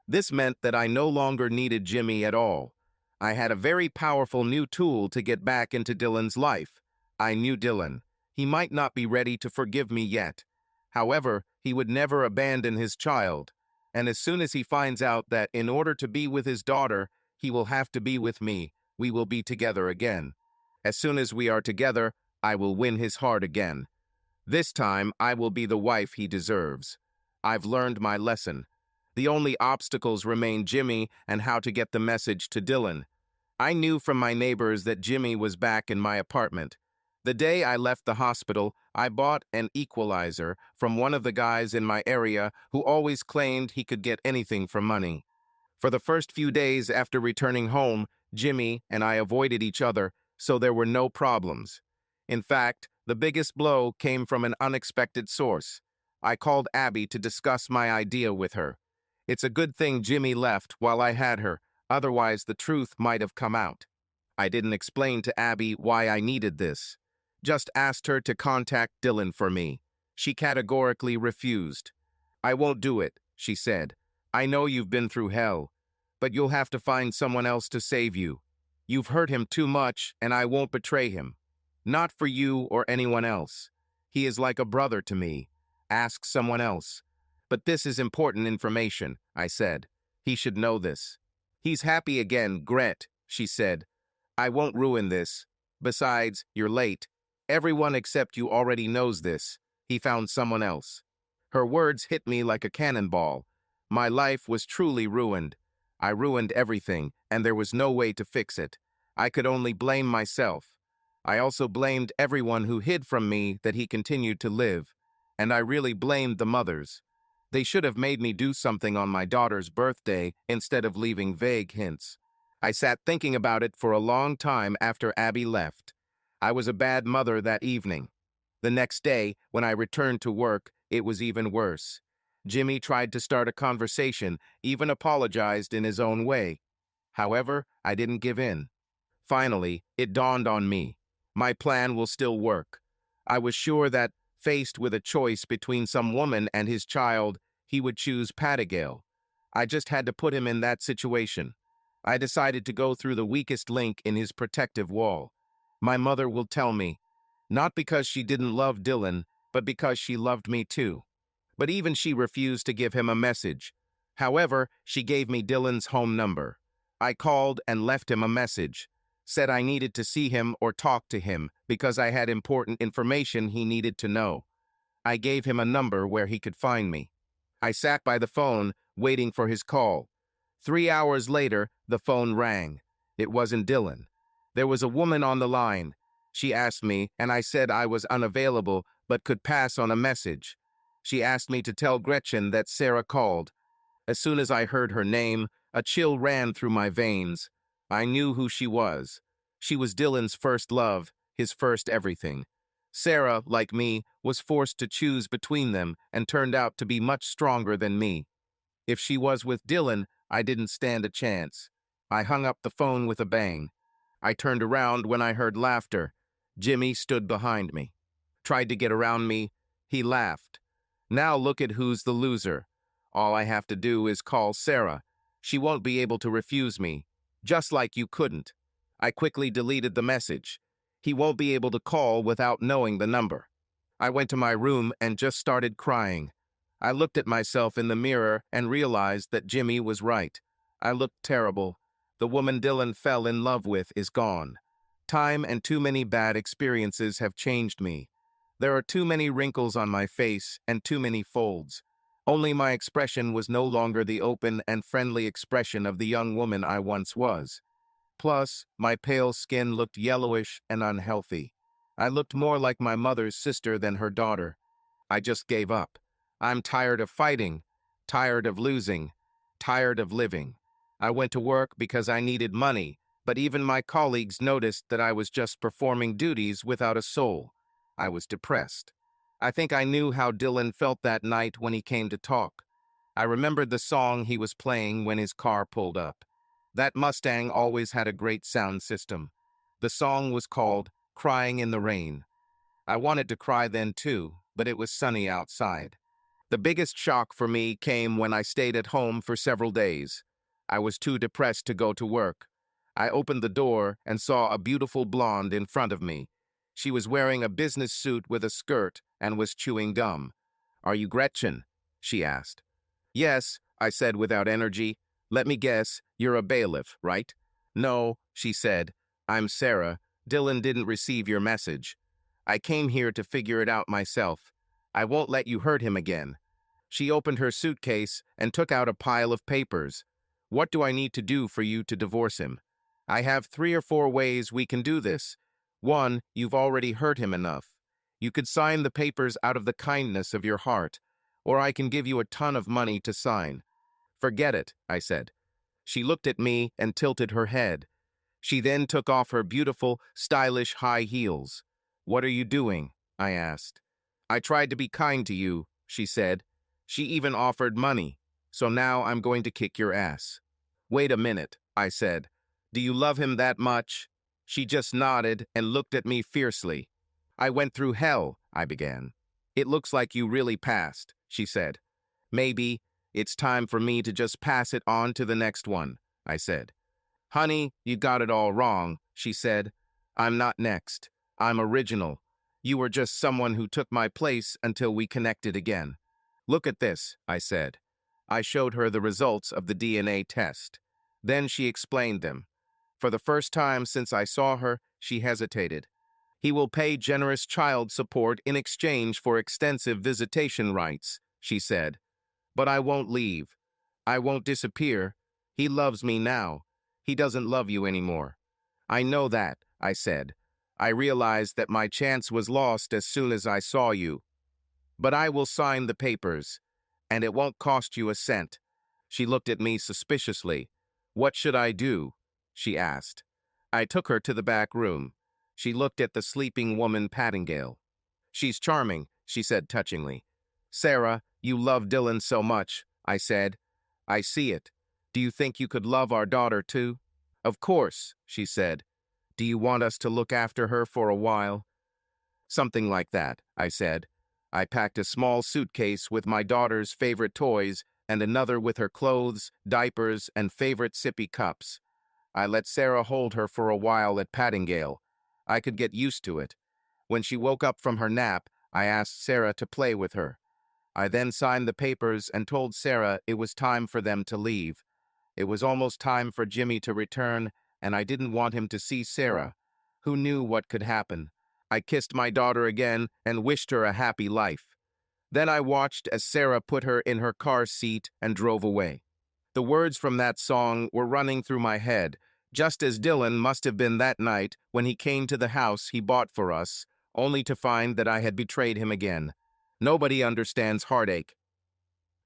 This meant that I no longer needed Jimmy at all. I had a very powerful new tool to get back into Dylan's life. I knew Dylan. He might not be ready to forgive me yet. However, he would never abandon his child. And as soon as he finds out that in order to be with his daughter, he will have to be with me, we will be together again. As soon as we are together, I will win his heart again. This time, I will be the wife he deserves. I've learned my lesson. The only obstacles remain Jimmy and how to get the message to Dylan. I knew from my neighbors that Jimmy was back in my apartment. The day I left the hospital, I bought an equalizer from one of the guys in my area who always claimed he could get anything for money. For the first few days after returning home, Jimmy and I avoided each other, so there were no problems. In fact, the biggest blow came from an unexpected source. I called Abby to discuss my idea with her. It's a good thing Jimmy left while I had her, otherwise the truth might have come out. I didn't explain to Abby why I needed this. Just asked her to contact Dylan for me. She categorically refused. I won't do it, she said. I know you've been through hell, but you'll have to find someone else to save you. You've hurt him too much, and I won't betray him. Not for you or anyone else. He is like a brother to me. Ask someone else. But this is important information, I said. He should know this. He's happy again, Gret, she said. I won't ruin this. Besides, you're late. Everyone except you already knows this. He found someone else. Her words hit me like a cannonball. My life was truly ruined. I ruined everything, and there was no way to fix it. I could only blame myself. I also blamed everyone who hid from me that he continued to live, and I really blamed the mothers. They should have made me do something on my daughter's birthday instead of leaving vague hints. I sat thinking about it for a long time after Abby left. I was a bad mother that evening. The next day, when I returned to work, it was even worse. Jimmy tried to start a conversation, even apologized in his own way. However, I didn't give in. Finally, it dawned on me. My plan will still work. I was sure that, faced with a choice between some woman and his child, he would choose Patagale. I just had to put him in that situation. I decided to go through the weakest link in his protective wall. My mother will tell me, not because she didn't love Dylan, but because she loved me too. But even she refused to give him a message. However, she gave me Dylan's home number. I called and left him a message. Said I needed to see him or talk to him because I had important information he needed to know. I gave him a number where he could find me. I sat by the phone, waiting for his call. 3 hours later, the phone rang. It wasn't Dylan. There was a woman on the line. She asked me, and I said I was unavailable but could pass on a message. She asked me to tell Gretchen that Sarah called. As soon as I heard her name, a chill ran through my veins. I knew who she was. She was Dylan's first love, his first everything. Sarah, like me, was forced to choose between them and turned out to be much stronger than me. If she was with Dylan, I didn't stand a chance. I hung up the phone with a bang. I turned around when I heard laughter. Jimmy stood behind me. Tried to get around me. He laughed. Now look at who's the loser. All I have to do is call Sarah. She won't be able to refuse me. Just like you couldn't. I quickly deleted the message. He won't be able to call without knowing the number. I went to my room and just started crying. I looked at myself in the mirror and realized that Jimmy was right. I looked terrible. The woman Dylan fell in love with is gone. Time and too many bad experiences have changed me. There are too many wrinkles on my face and too many folds. Only my expression was no longer the open and friendly expression of the young woman I once was. Plus, my pale skin looked yellowish and unhealthy. I looked more like my mother's sister than her daughter. I just gave up. I'm tired of fighting, tired of losing, tired of living. I went to work because I needed money, but even my colleagues noticed that I was just performing duties without a soul. I was depressed. I think I knew how Dylan felt that night when he came to talk. I remembered the song he was playing when his car pulled up. That Mustang always had a great sound system. The song was called Crying in the Rain. I wanted to cry then too, but it was sunny outside. The biggest shock for me came when I stayed at home for several days. I was too depressed to go to work. I opened the door and saw a beautiful blonde in front of me. She was wearing a business suit with a skirt and was chewing gum. "Are you Gretchen?" she asked. "Yes," I said without energy. "Let me guess, you're a bailiff, right?" "No," she said. "I'm Sarah. Dylan didn't receive your message. I came here to figure it out myself. I won't let you hurt him again." She opened her suitcase and took out a pile of papers. "What do I need to do for you to divorce him?" "I have 3 or 4 ways we can do this. 1, you've already hurt him enough. You could sign the papers out of the kindness of your heart, or I can give you a ton of money to sign." "Forget it," I said. She looked at me and tilted her head. She then took off her beautiful, stylish high heels. "What are you doing?" I asked. "I tried to be kind to you," she said. "She even offered money. So now I'm going to kick your ass." "Wait a minute," I said. "Do you love him that much?" She just nodded and looked at me fiercely. "I went through hell," I began. "It looks like you really passed," she said. "Maybe it's time for me to just pass it on to the next one," I said. "Honey, you got it all wrong," she said. "I'm not next. I'm original. You were just someone who took my place until we connected again." "Look at this," I said. I showed her the results of the DNA test. Then she explained them. For the first time since I saw her, she hesitated. "He will pay generous child support in exchange for extensive visitation rights," she said. "But I won't leave. I won't disappear. He loves me now. He doesn't love you anymore." "I know that," I said. "I realized that my chance was lost as soon as I saw you. But I will sign the papers, and it won't cost you a cent." She looked at me suspiciously. "What should I do?" she asked. I took her to the back room. She looked at the sleeping woman Pattingale. "She's charming," she said touchingly. "Sarah, you love Dylan so much," I said. "I see it. Do you think you could love our daughter too?" "Of course," she said. "Do you want us to look after her for a while?" "Something like that," I said. I packed a small suitcase with my daughter's favorite toys and another with her clothes, diapers, and favorite sippy cups. I let Sarah hold her for a while at Pattingale. I could get used to it. When she woke up from her nap, I asked Sarah to play with her. I then signed the papers and told Sarah it was time for them to leave. It was almost time for Jimmy to return, and I didn't want him to see Sarah. Who knew what could happen? I kissed my daughter again and wished her a happy life. Then I watched as Sarah put her in her car seat and drove away. The words from that song were running through my head, just as Dylan must have been that night when he came to the house he bought for us, only to find that I had betrayed him again. Nobody understands heartache.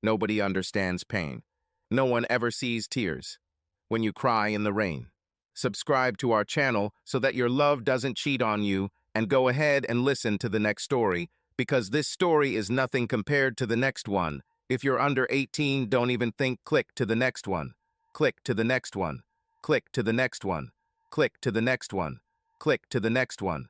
Nobody understands pain. No one ever sees tears when you cry in the rain. Subscribe to our channel so that your love doesn't cheat on you, and go ahead and listen to the next story, because this story is nothing compared to the next one. If you're under 18, don't even think. Click to the next one. Click to the next one. Click to the next one. Click to the next one. Click to the next one.